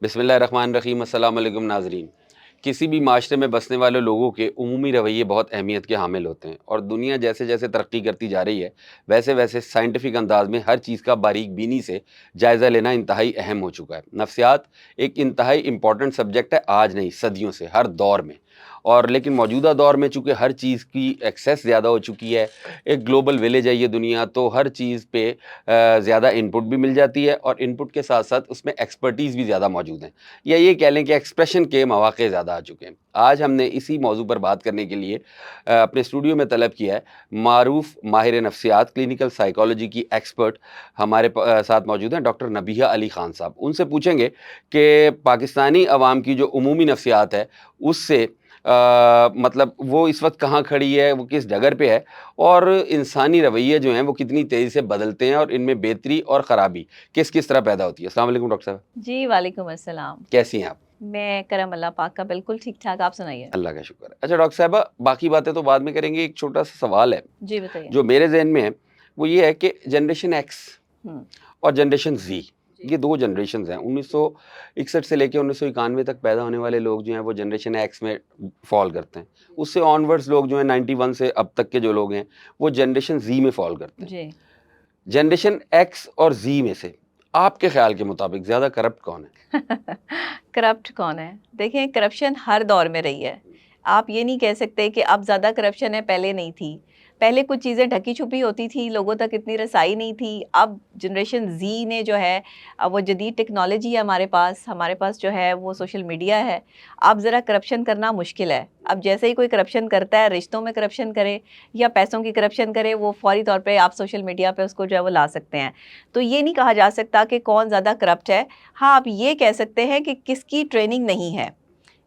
بسم اللہ الرحمن الرحیم۔ السلام علیکم ناظرین۔ کسی بھی معاشرے میں بسنے والے لوگوں کے عمومی رویے بہت اہمیت کے حامل ہوتے ہیں، اور دنیا جیسے جیسے ترقی کرتی جا رہی ہے ویسے ویسے سائنٹیفک انداز میں ہر چیز کا باریک بینی سے جائزہ لینا انتہائی اہم ہو چکا ہے۔ نفسیات ایک انتہائی امپورٹنٹ سبجیکٹ ہے، آج نہیں صدیوں سے، ہر دور میں، اور لیکن موجودہ دور میں چونکہ ہر چیز کی ایکسیس زیادہ ہو چکی ہے، ایک گلوبل ویلیج ہے یہ دنیا، تو ہر چیز پہ زیادہ انپٹ بھی مل جاتی ہے، اور انپٹ کے ساتھ ساتھ اس میں ایکسپرٹیز بھی زیادہ موجود ہیں، یا یہ کہہ لیں کہ ایکسپریشن کے مواقع زیادہ آ چکے ہیں۔ آج ہم نے اسی موضوع پر بات کرنے کے لیے اپنے اسٹوڈیو میں طلب کیا ہے معروف ماہر نفسیات، کلینکل سائیکالوجی کی ایکسپرٹ ہمارے ساتھ موجود ہیں، ڈاکٹر نبیہ علی خان صاحب۔ ان سے پوچھیں گے کہ پاکستانی عوام کی جو عمومی نفسیات ہے اس سے مطلب وہ اس وقت کہاں کھڑی ہے، وہ کس ڈگر پہ ہے، اور انسانی رویے جو ہیں وہ کتنی تیزی سے بدلتے ہیں، اور ان میں بہتری اور خرابی کس کس طرح پیدا ہوتی ہے۔ السلام علیکم ڈاکٹر صاحب۔ جی وعلیکم السلام۔ کیسی ہیں آپ؟ میں کرم اللہ پاک کا بالکل ٹھیک ٹھاک، آپ سنائیے۔ اللہ کا شکر ہے۔ اچھا ڈاکٹر صاحبہ، باقی باتیں تو بعد میں کریں گے، ایک چھوٹا سا سوال ہے جی بتائیے۔ جو میرے ذہن میں ہے، وہ یہ ہے کہ جنریشن ایکس اور جنریشن زی، یہ دو جنریشنز ہیں۔ 1961 سے لے کے 1991 تک پیدا ہونے والے لوگ جو ہیں وہ جنریشن ایکس میں فال کرتے ہیں، اس سے آنورڈز لوگ جو ہیں 91 سے اب تک کے جو لوگ ہیں وہ جنریشن زی میں فال کرتے ہیں۔ جی جنریشن ایکس اور زی میں سے آپ کے خیال کے مطابق زیادہ کرپٹ کون ہے؟ کرپٹ کون ہے؟ دیکھیں، کرپشن ہر دور میں رہی ہے، آپ یہ نہیں کہہ سکتے کہ اب زیادہ کرپشن ہے، پہلے نہیں تھی۔ پہلے کچھ چیزیں ڈھکی چھپی ہوتی تھی، لوگوں تک اتنی رسائی نہیں تھی۔ اب جنریشن زی نے جو ہے، اب وہ جدید ٹیکنالوجی ہے ہمارے پاس جو ہے وہ سوشل میڈیا ہے، اب ذرا کرپشن کرنا مشکل ہے۔ اب جیسے ہی کوئی کرپشن کرتا ہے، رشتوں میں کرپشن کرے یا پیسوں کی کرپشن کرے، وہ فوری طور پہ آپ سوشل میڈیا پہ اس کو جو ہے وہ لا سکتے ہیں۔ تو یہ نہیں کہا جا سکتا کہ کون زیادہ کرپٹ ہے۔ ہاں، آپ یہ کہہ سکتے ہیں کہ کس کی ٹریننگ نہیں ہے،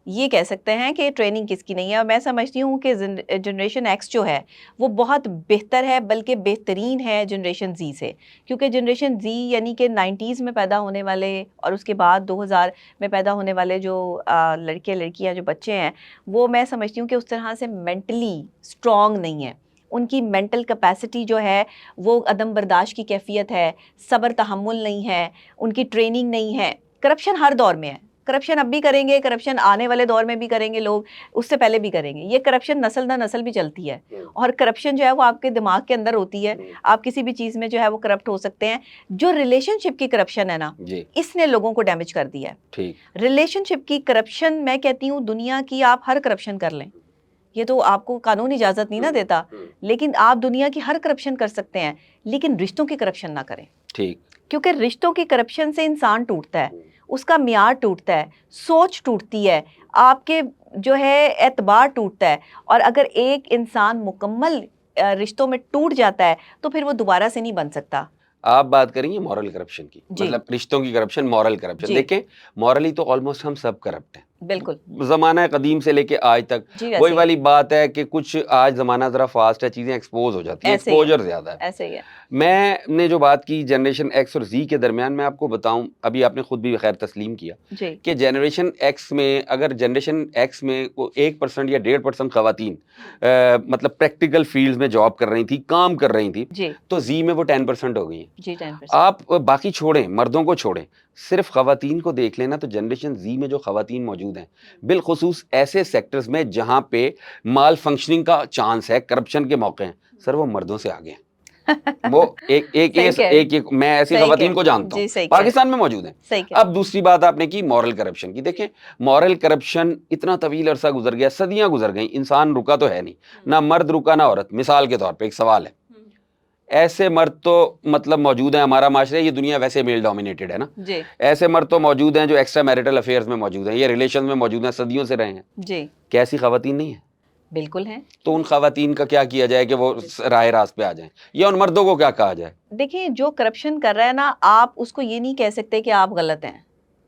یہ کہہ سکتے ہیں کہ ٹریننگ کس کی نہیں ہے۔ اور میں سمجھتی ہوں کہ جنریشن ایکس جو ہے وہ بہت بہتر ہے، بلکہ بہترین ہے جنریشن زی سے، کیونکہ جنریشن زی یعنی کہ 90s میں پیدا ہونے والے اور اس کے بعد 2000 میں پیدا ہونے والے جو لڑکے لڑکیاں جو بچے ہیں، وہ میں سمجھتی ہوں کہ اس طرح سے مینٹلی اسٹرانگ نہیں ہیں۔ ان کی مینٹل کیپیسٹی جو ہے وہ عدم برداشت کی کیفیت ہے، صبر تحمل نہیں ہے، ان کی ٹریننگ نہیں ہے۔ کرپشن ہر دور میں ہے، کرپشن اب بھی کریں گے، کرپشن آنے والے دور میں بھی کریں گے، لوگ اس سے پہلے بھی کریں گے۔ یہ کرپشن نسل در نسل بھی چلتی ہے، اور کرپشن جو ہے وہ آپ کے دماغ کے اندر ہوتی ہے، آپ کسی بھی چیز میں جو ہے وہ کرپٹ ہو سکتے ہیں۔ جو ریلیشن شپ کی کرپشن ہے نا، اس نے لوگوں کو ڈیمیج کر دیا ہے۔ ریلیشن شپ کی کرپشن، میں کہتی ہوں دنیا کی آپ ہر کرپشن کر لیں، یہ تو آپ کو قانون اجازت نہیں نہ دیتا، لیکن آپ دنیا کی ہر کرپشن کر سکتے ہیں، لیکن رشتوں کی کرپشن نہ کریں، کیونکہ رشتوں کی کرپشن سے انسان ٹوٹتا ہے، اس کا معیار ٹوٹتا ہے، سوچ ٹوٹتی ہے، آپ کے جو ہے اعتبار ٹوٹتا ہے۔ اور اگر ایک انسان مکمل رشتوں میں ٹوٹ جاتا ہے تو پھر وہ دوبارہ سے نہیں بن سکتا۔ آپ بات کریں گے مورل کرپشن کی، مطلب رشتوں کی کرپشن، مورل کرپشن۔ دیکھیں، مورلی تو آلموسٹ ہم سب کرپٹ ہیں، بالکل، زمانہ قدیم سے لے کے آج تک۔ وہی والی بات ہے کہ کچھ آج زمانہ ذرا فاسٹ ہے، چیزیں ایکسپوز ہو جاتی ہیں، ایکسپوجر زیادہ ہے۔ ایسے ہی ہے۔ میں نے جو بات کی جنریشن ایکس اور زی کے درمیان، میں آپ کو بتاؤں، ابھی آپ نے خود بھی خیر تسلیم کیا کہ جنریشن ایکس میں، اگر جنریشن ایکس میں 1% یا 1.5% خواتین مطلب پریکٹیکل فیلڈز میں جاب کر رہی تھی، کام کر رہی تھی، تو زی میں وہ 10% ہو گئی ہیں۔ آپ باقی چھوڑیں، مردوں کو چھوڑیں، صرف خواتین کو دیکھ لینا، تو جنریشن زی میں جو خواتین موجود ہیں، بالخصوص ایسے سیکٹرز میں جہاں پہ مال فنکشننگ کا چانس ہے، کرپشن کے موقع ہیں، سر وہ مردوں سے آگے ہیں۔ وہ ایک میں ایسی خواتین کو جانتا ہوں، پاکستان میں موجود ہیں۔ اب دوسری بات آپ نے کی مورل کرپشن کی۔ دیکھیں، مورل کرپشن اتنا طویل عرصہ گزر گیا، صدیاں گزر گئیں، انسان رکا تو ہے نہیں، نہ مرد رکا نہ عورت۔ مثال کے طور پہ ایک سوال ہے، ایسے مرد تو مطلب موجود ہیں، ہمارا معاشرہ، یہ دنیا ویسے میل ڈومینیٹڈ ہے نا، ایسے مرد تو موجود ہیں جو ایکسٹرا میرٹل افیئرز میں موجود ہیں، یہ ریلیشن میں موجود ہیں، صدیوں سے رہے ہیں۔ کیا ایسی خواتین نہیں ہیں؟ بالکل ہیں۔ تو ان خواتین کا کیا کیا جائے کہ وہ راہ راست پہ آ جائیں، یا ان مردوں کو کیا کہا جائے؟ دیکھیں، جو کرپشن کر رہا ہے نا، آپ اس کو یہ نہیں کہہ سکتے کہ آپ غلط ہیں۔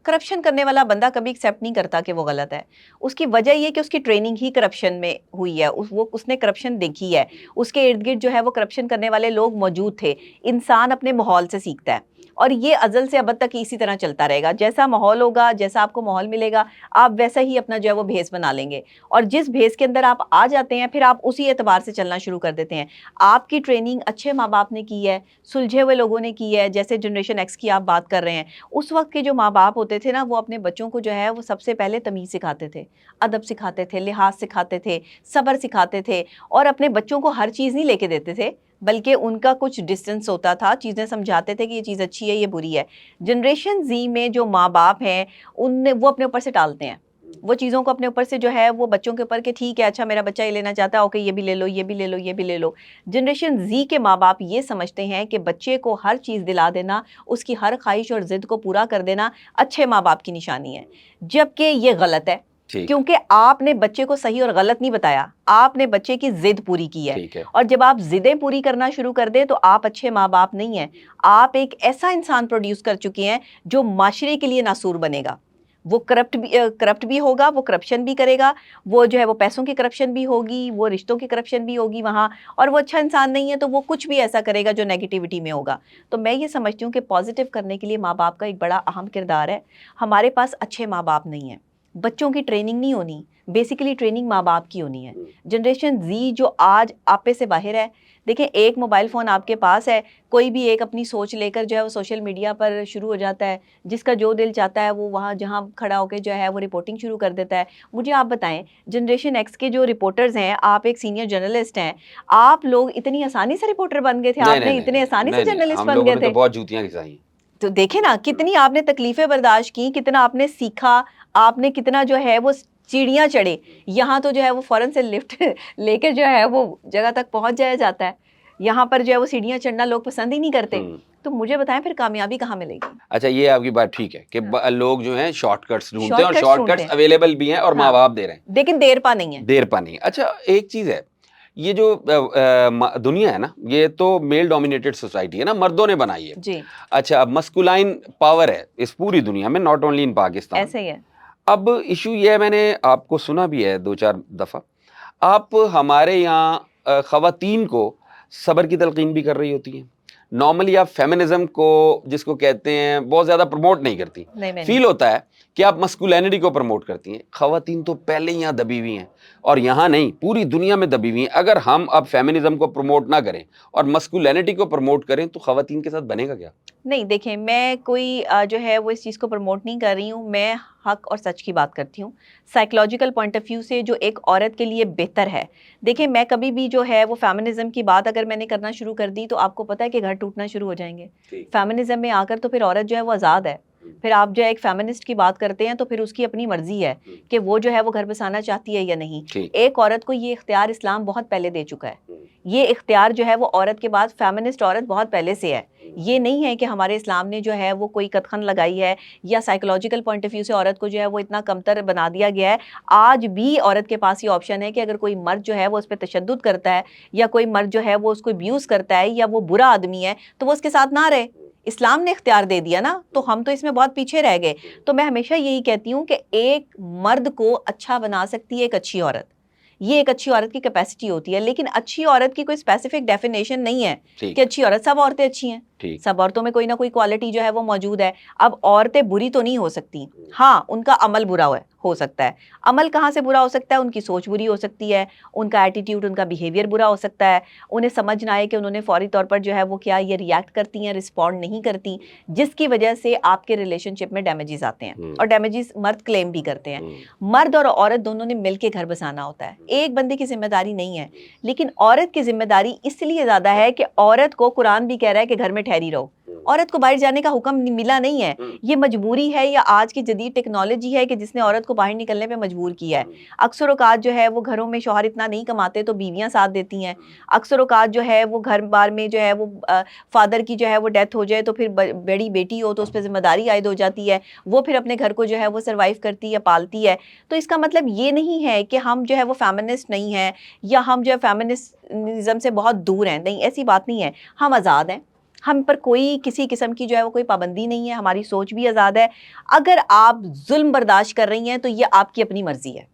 کرپشن کرنے والا بندہ کبھی ایکسیپٹ نہیں کرتا کہ وہ غلط ہے۔ اس کی وجہ یہ کہ اس کی ٹریننگ ہی کرپشن میں ہوئی ہے، اس نے کرپشن دیکھی ہے، اس کے ارد گرد جو ہے وہ کرپشن کرنے والے لوگ موجود تھے۔ انسان اپنے ماحول سے سیکھتا ہے، اور یہ ازل سے ابد تک اسی طرح چلتا رہے گا. جیسا ماحول ہوگا, جیسا آپ کو ماحول ملے گا, آپ ویسا ہی اپنا جو ہے وہ بھیس بنا لیں گے, اور جس بھیس کے اندر آپ آ جاتے ہیں پھر آپ اسی اعتبار سے چلنا شروع کر دیتے ہیں. آپ کی ٹریننگ اچھے ماں باپ نے کی ہے, سلجھے ہوئے لوگوں نے کی ہے, جیسے جنریشن ایکس کی آپ بات کر رہے ہیں. اس وقت کے جو ماں باپ ہوتے تھے نا, وہ اپنے بچوں کو جو ہے وہ سب سے پہلے تمیز سکھاتے تھے, ادب سکھاتے تھے, لحاظ سکھاتے تھے, صبر سکھاتے تھے, اور اپنے بچوں کو ہر چیز نہیں لے کے دیتے تھے, بلکہ ان کا کچھ ڈسٹنس ہوتا تھا, چیزیں سمجھاتے تھے کہ یہ چیز اچھی ہے, یہ بری ہے. جنریشن زی میں جو ماں باپ ہیں وہ اپنے اوپر سے ٹالتے ہیں, وہ چیزوں کو اپنے اوپر سے جو ہے وہ بچوں کے اوپر کہ ٹھیک ہے, اچھا میرا بچہ یہ لینا چاہتا ہے, اوکے یہ بھی لے لو, یہ بھی لے لو, یہ بھی لے لو. جنریشن زی کے ماں باپ یہ سمجھتے ہیں کہ بچے کو ہر چیز دلا دینا, اس کی ہر خواہش اور ضد کو پورا کر دینا اچھے ماں باپ کی نشانی ہے, جبکہ یہ غلط ہے. کیونکہ آپ نے بچے کو صحیح اور غلط نہیں بتایا, آپ نے بچے کی ضد پوری کی ہے. اور جب آپ ضدیں پوری کرنا شروع کر دیں تو آپ اچھے ماں باپ نہیں ہیں, آپ ایک ایسا انسان پروڈیوس کر چکے ہیں جو معاشرے کے لیے ناسور بنے گا. وہ کرپٹ بھی ہوگا, وہ کرپشن بھی کرے گا, وہ جو ہے وہ پیسوں کی کرپشن بھی ہوگی, وہ رشتوں کی کرپشن بھی ہوگی وہاں, اور وہ اچھا انسان نہیں ہے تو وہ کچھ بھی ایسا کرے گا جو نیگیٹیوٹی میں ہوگا. تو میں یہ سمجھتی ہوں کہ پازیٹیو کرنے کے لیے ماں باپ کا ایک بڑا اہم کردار ہے. ہمارے پاس اچھے ماں باپ نہیں ہیں, بچوں کی ٹریننگ نہیں ہونی, بیسیکلی ٹریننگ ماں باپ کی ہونی ہے. جنریشن زی جو آج آپے سے باہر ہے, دیکھیں ایک موبائل فون آپ کے پاس ہے, کوئی بھی ایک اپنی سوچ لے کر جو ہے وہ سوشل میڈیا پر شروع ہو جاتا ہے, جس کا جو دل چاہتا ہے وہ وہاں جہاں کھڑا ہو کے جو ہے وہ رپورٹنگ شروع کر دیتا ہے. مجھے آپ بتائیں, جنریشن ایکس کے جو رپورٹرز ہیں, آپ ایک سینئر جرنلسٹ ہیں, آپ لوگ اتنی آسانی سے رپورٹر بن گئے تھے, آپ نے اتنے آسانی سے جرنلسٹ بن گئے تھے. بہت جوتیاں کھسائی. تو دیکھیں نا کتنی آپ نے تکلیفیں برداشت کی, کتنا آپ نے سیکھا, آپ نے کتنا جو ہے وہ سیڑھیاں چڑھے. یہاں تو جو ہے وہ فوراً سے لفٹ لے کے جو ہے وہ جگہ تک پہنچ جایا جاتا ہے, یہاں پر جو ہے وہ سیڑھیاں چڑھنا لوگ پسند ہی نہیں کرتے. تو مجھے بتائیں پھر کامیابی کہاں ملے گی؟ اچھا یہ آپ کی بات ٹھیک ہے کہ لوگ جو ہیں شارٹ کٹس ڈھونڈتے ہیں, اور شارٹ کٹس اویلیبل بھی ہیں اور ماں باپ دے رہے ہیں, لیکن دیر پا نہیں ہے. دیر پا نہیں. اچھا ایک چیز ہے, یہ جو دنیا ہے نا, یہ تو میل ڈومینیٹڈ سوسائٹی ہے نا, مردوں نے بنائی ہے. جی اچھا اب مسکولائن پاور ہے اس پوری دنیا میں, ناٹ اونلی ان پاکستان. ایسے ہی ہے. اب ایشو یہ ہے, میں نے آپ کو سنا بھی ہے 2-4 دفعہ, آپ ہمارے یہاں خواتین کو صبر کی تلقین بھی کر رہی ہوتی ہیں. نارملی آپ فیمنزم کو جس کو کہتے ہیں بہت زیادہ پروموٹ نہیں کرتی, فیل ہوتا ہے کہ آپ مسکولینٹی کو پروموٹ کرتی ہیں. خواتین تو پہلے یہاں دبی ہوئی ہیں, اور یہاں نہیں پوری دنیا میں دبی ہوئی ہیں. اگر ہم اب فیمنزم کو پروموٹ نہ کریں اور مسکولینٹی کو پروموٹ کریں تو خواتین کے ساتھ بنے گا کیا؟ نہیں دیکھیں, میں کوئی جو ہے وہ اس چیز کو پروموٹ نہیں کر رہی ہوں, میں حق اور سچ کی بات کرتی ہوں سائیکلوجیکل پوائنٹ آف ویو سے جو ایک عورت کے لیے بہتر ہے. دیکھیں میں کبھی بھی جو ہے وہ فیمنزم کی بات اگر میں نے کرنا شروع کر دی تو آپ کو پتہ ہے کہ گھر ٹوٹنا شروع ہو جائیں گے. فیمنزم میں آ کر تو پھر عورت جو ہے وہ آزاد ہے. پھر آپ جو ہے ایک فیمنسٹ کی بات کرتے ہیں تو پھر اس کی اپنی مرضی ہے کہ وہ جو ہے وہ گھر بسانا چاہتی ہے یا نہیں. ایک عورت کو یہ اختیار اسلام بہت پہلے دے چکا ہے. یہ اختیار جو ہے وہ عورت کے بعد فیمنسٹ عورت بہت پہلے سے ہے. یہ نہیں ہے کہ ہمارے اسلام نے جو ہے وہ کوئی قدخن لگائی ہے یا سائیکولوجیکل پوائنٹ آف ویو سے عورت کو جو ہے وہ اتنا کمتر بنا دیا گیا ہے. آج بھی عورت کے پاس یہ آپشن ہے کہ اگر کوئی مرد جو ہے وہ اس پہ تشدد کرتا ہے, یا کوئی مرد جو ہے وہ اس کو ابیوز کرتا ہے, یا وہ برا آدمی ہے, تو وہ اس کے ساتھ نہ رہے. اسلام نے اختیار دے دیا نا, تو ہم تو اس میں بہت پیچھے رہ گئے. تو میں ہمیشہ یہی کہتی ہوں کہ ایک مرد کو اچھا بنا سکتی ہے ایک اچھی عورت, یہ ایک اچھی عورت کی کیپیسٹی ہوتی ہے. لیکن اچھی عورت کی کوئی اسپیسیفک ڈیفینیشن نہیں ہے کہ اچھی عورت. سب عورتیں اچھی ہیں, سب عورتوں میں کوئی نہ کوئی کوالٹی جو ہے وہ موجود ہے. اب عورتیں بری تو نہیں ہو سکتی, ہاں ان کا عمل برا ہو سکتا ہے. عمل کہاں سے برا ہو سکتا ہے؟ ان کی سوچ بری ہو سکتی ہے, ان کا ایٹیٹیوڈ, ان کا بیہیویئر برا ہو سکتا ہے, انہیں سمجھ نہ آئے کہ انہوں نے فوری طور پر جو ہے وہ کیا یہ ریئیکٹ کرتی ہیں, رسپونڈ نہیں کرتی, جس کی وجہ سے آپ کے ریلیشن شپ میں ڈیمیجز آتے ہیں. اور ڈیمیجز مرد کلیم بھی کرتے ہیں. مرد اور عورت دونوں نے مل کے گھر بسانا ہوتا ہے, ایک بندے کی ذمہ داری نہیں ہے. لیکن عورت کی ذمہ داری اس لیے زیادہ ہے کہ عورت کو قرآن بھی کہہ رہا ہے کہ گھر میں ٹھہری رہو. عورت کو باہر جانے کا حکم ملا نہیں ہے, یہ مجبوری ہے یا آج کی جدید ٹیکنالوجی ہے کہ جس نے عورت کو باہر نکلنے پہ مجبور کیا ہے. اکثر اوقات جو ہے وہ گھروں میں شوہر اتنا نہیں کماتے تو بیویاں ساتھ دیتی ہیں. اکثر اوقات جو ہے وہ گھر بار میں جو ہے وہ فادر کی جو ہے وہ ڈیتھ ہو جائے تو پھر بڑی بیٹی ہو تو اس پہ ذمہ داری عائد ہو جاتی ہے, وہ پھر اپنے گھر کو جو ہے وہ سروائیو کرتی ہے, پالتی ہے. تو اس کا مطلب یہ نہیں ہے کہ ہم جو ہے وہ فیمنسٹ نہیں ہیں یا ہم جو ہے فیمنزم سے بہت دور ہیں. نہیں, ایسی بات نہیں ہے. ہم آزاد ہیں, ہم پر کوئی کسی قسم کی جو ہے وہ کوئی پابندی نہیں ہے, ہماری سوچ بھی آزاد ہے. اگر آپ ظلم برداشت کر رہی ہیں تو یہ آپ کی اپنی مرضی ہے.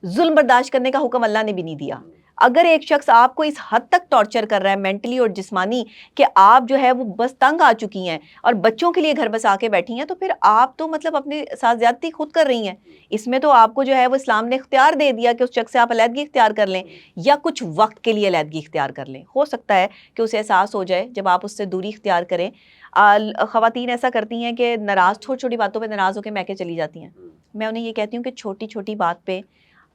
ظلم برداشت کرنے کا حکم اللہ نے بھی نہیں دیا. اگر ایک شخص آپ کو اس حد تک ٹارچر کر رہا ہے مینٹلی اور جسمانی کہ آپ جو ہے وہ بس تنگ آ چکی ہیں اور بچوں کے لیے گھر بسا کے بیٹھی ہیں، تو پھر آپ تو مطلب اپنے ساتھ زیادتی خود کر رہی ہیں. اس میں تو آپ کو جو ہے وہ اسلام نے اختیار دے دیا کہ اس شخص سے آپ علیحدگی اختیار کر لیں یا کچھ وقت کے لیے علیحدگی اختیار کر لیں. ہو سکتا ہے کہ اسے احساس ہو جائے جب آپ اس سے دوری اختیار کریں. خواتین ایسا کرتی ہیں کہ ناراض چھوٹی چھوٹی باتوں پہ ناراض ہو کے میکے چلی جاتی ہیں. میں انہیں یہ کہتی ہوں کہ چھوٹی چھوٹی بات پہ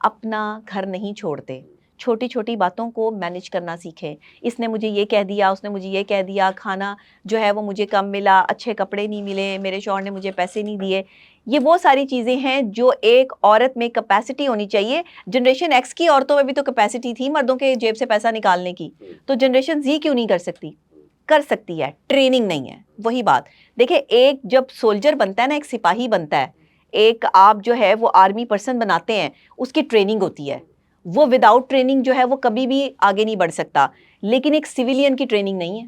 اپنا گھر نہیں چھوڑتے، چھوٹی چھوٹی باتوں کو مینج کرنا سیکھیں. اس نے مجھے یہ کہہ دیا، اس نے مجھے یہ کہہ دیا، کھانا جو ہے وہ مجھے کم ملا، اچھے کپڑے نہیں ملے، میرے شوہر نے مجھے پیسے نہیں دیے. یہ وہ ساری چیزیں ہیں جو ایک عورت میں کیپیسٹی ہونی چاہیے. جنریشن ایکس کی عورتوں میں بھی تو کیپیسٹی تھی مردوں کے جیب سے پیسہ نکالنے کی، تو جنریشن زی کیوں نہیں کر سکتی؟ کر سکتی ہے، ٹریننگ نہیں ہے. وہی بات دیکھیں، ایک جب سولجر بنتا ہے نا، ایک سپاہی بنتا ہے، ایک آپ جو ہے وہ آرمی پرسن بناتے ہیں، اس کی ٹریننگ ہوتی ہے. وہ وداؤٹ ٹریننگ جو ہے وہ کبھی بھی آگے نہیں بڑھ سکتا. لیکن ایک سویلین کی ٹریننگ نہیں ہے.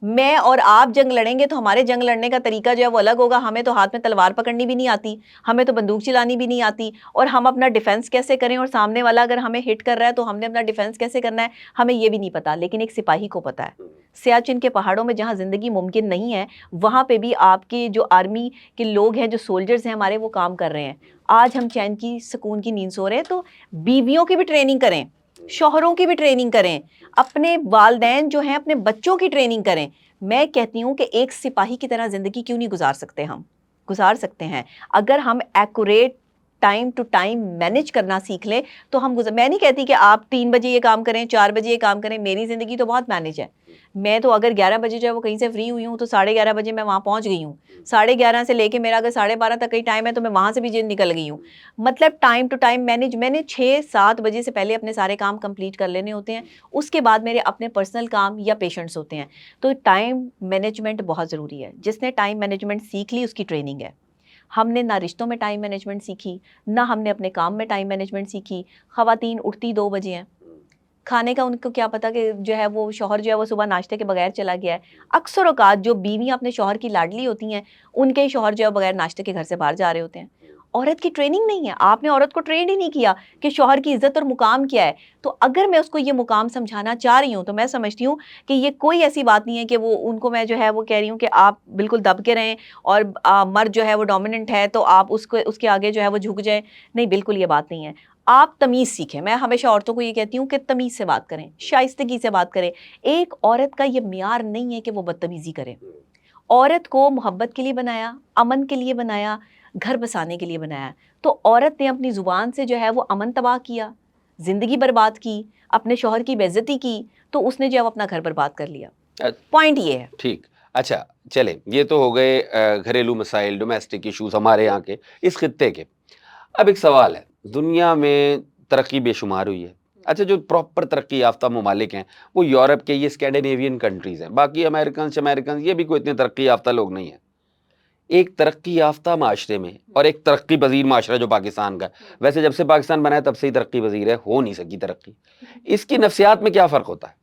میں اور آپ جنگ لڑیں گے تو ہمارے جنگ لڑنے کا طریقہ جو ہے وہ الگ ہوگا. ہمیں تو ہاتھ میں تلوار پکڑنی بھی نہیں آتی، ہمیں تو بندوق چلانی بھی نہیں آتی، اور ہم اپنا ڈیفنس کیسے کریں، اور سامنے والا اگر ہمیں ہٹ کر رہا ہے تو ہم نے اپنا ڈیفنس کیسے کرنا ہے، ہمیں یہ بھی نہیں پتا. لیکن ایک سپاہی کو پتا ہے. سیاچن کے پہاڑوں میں جہاں زندگی ممکن نہیں ہے، وہاں پہ بھی آپ کے جو آرمی کے لوگ ہیں، جو سولجرز ہیں ہمارے، وہ کام کر رہے ہیں. آج ہم چین کی سکون کی نیند سو رہے ہیں. تو بیویوں کی بھی ٹریننگ کریں، شوہروں کی بھی ٹریننگ کریں، اپنے والدین جو ہیں اپنے بچوں کی ٹریننگ کریں. میں کہتی ہوں کہ ایک سپاہی کی طرح زندگی کیوں نہیں گزار سکتے؟ ہم گزار سکتے ہیں اگر ہم accurate time to time manage کرنا سیکھ لیں تو ہم میں نہیں کہتی کہ آپ 3 بجے یہ کام کریں، 4 بجے یہ کام کریں. میری زندگی تو بہت مینج ہے. میں تو اگر 11 بجے جو ہے وہ کہیں سے فری ہوئی ہوں تو 11:30 بجے میں وہاں پہنچ گئی ہوں. 11:30 سے لے کے میرا اگر 12:30 تک کا ٹائم ہے تو میں وہاں سے بھی نکل گئی ہوں. مطلب ٹائم ٹو ٹائم مینج. میں نے 6-7 بجے سے پہلے اپنے سارے کام کمپلیٹ کر لینے ہوتے ہیں. اس کے بعد میرے اپنے پرسنل کام یا پیشنٹس ہوتے ہیں. تو ٹائم مینجمنٹ بہت ضروری ہے. جس نے ٹائم مینجمنٹ سیکھ لی اس کی ٹریننگ ہے. ہم نے نہ رشتوں میں ٹائم مینجمنٹ سیکھی، نہ ہم نے اپنے کام میں ٹائم مینجمنٹ سیکھی. خواتین اٹھتی 2 بجے ہیں، کھانے کا ان کو کیا پتا کہ جو ہے وہ شوہر جو ہے وہ صبح ناشتے کے بغیر چلا گیا ہے. اکثر اوقات جو بیویاں اپنے شوہر کی لاڈلی ہوتی ہیں، ان کے شوہر جو ہے بغیر ناشتے کے گھر سے باہر جا رہے ہوتے ہیں. عورت کی ٹریننگ نہیں ہے. آپ نے عورت کو ٹرین ہی نہیں کیا کہ شوہر کی عزت اور مقام کیا ہے. تو اگر میں اس کو یہ مقام سمجھانا چاہ رہی ہوں تو میں سمجھتی ہوں کہ یہ کوئی ایسی بات نہیں ہے کہ وہ ان کو میں جو ہے وہ کہہ رہی ہوں کہ آپ بالکل دب کے رہیں اور مرد جو ہے وہ ڈومیننٹ ہے تو آپ اس کے آگے جو ہے وہ جھک جائیں. نہیں، بالکل یہ بات نہیں ہے. آپ تمیز سیکھیں. میں ہمیشہ عورتوں کو یہ کہتی ہوں کہ تمیز سے بات کریں، شائستگی سے بات کریں. ایک عورت کا یہ معیار نہیں ہے کہ وہ بدتمیزی کرے. عورت کو محبت کے لیے بنایا، امن کے لیے بنایا، گھر بسانے کے لیے بنایا. تو عورت نے اپنی زبان سے جو ہے وہ امن تباہ کیا، زندگی برباد کی، اپنے شوہر کی بے عزتی کی، تو اس نے جو ہے وہ اپنا گھر برباد کر لیا. پوائنٹ یہ ہے. ٹھیک. اچھا چلیں، یہ تو ہو گئے گھریلو مسائل، ڈومیسٹک ایشوز ہمارے یہاں کے، اس خطے کے. اب ایک سوال ہے، دنیا میں ترقی بے شمار ہوئی ہے. اچھا، جو پراپر ترقی یافتہ ممالک ہیں وہ یورپ کے، یہ اسکینڈینیوین کنٹریز ہیں. باقی امریکنز یہ بھی کوئی اتنے ترقی یافتہ لوگ نہیں ہیں. ایک ترقی یافتہ معاشرے میں اور ایک ترقی پذیر معاشرہ جو پاکستان کا، ویسے جب سے پاکستان بنا ہے تب سے ہی ترقی پذیر ہے، ہو نہیں سکی ترقی. اس کی نفسیات میں کیا فرق ہوتا ہے؟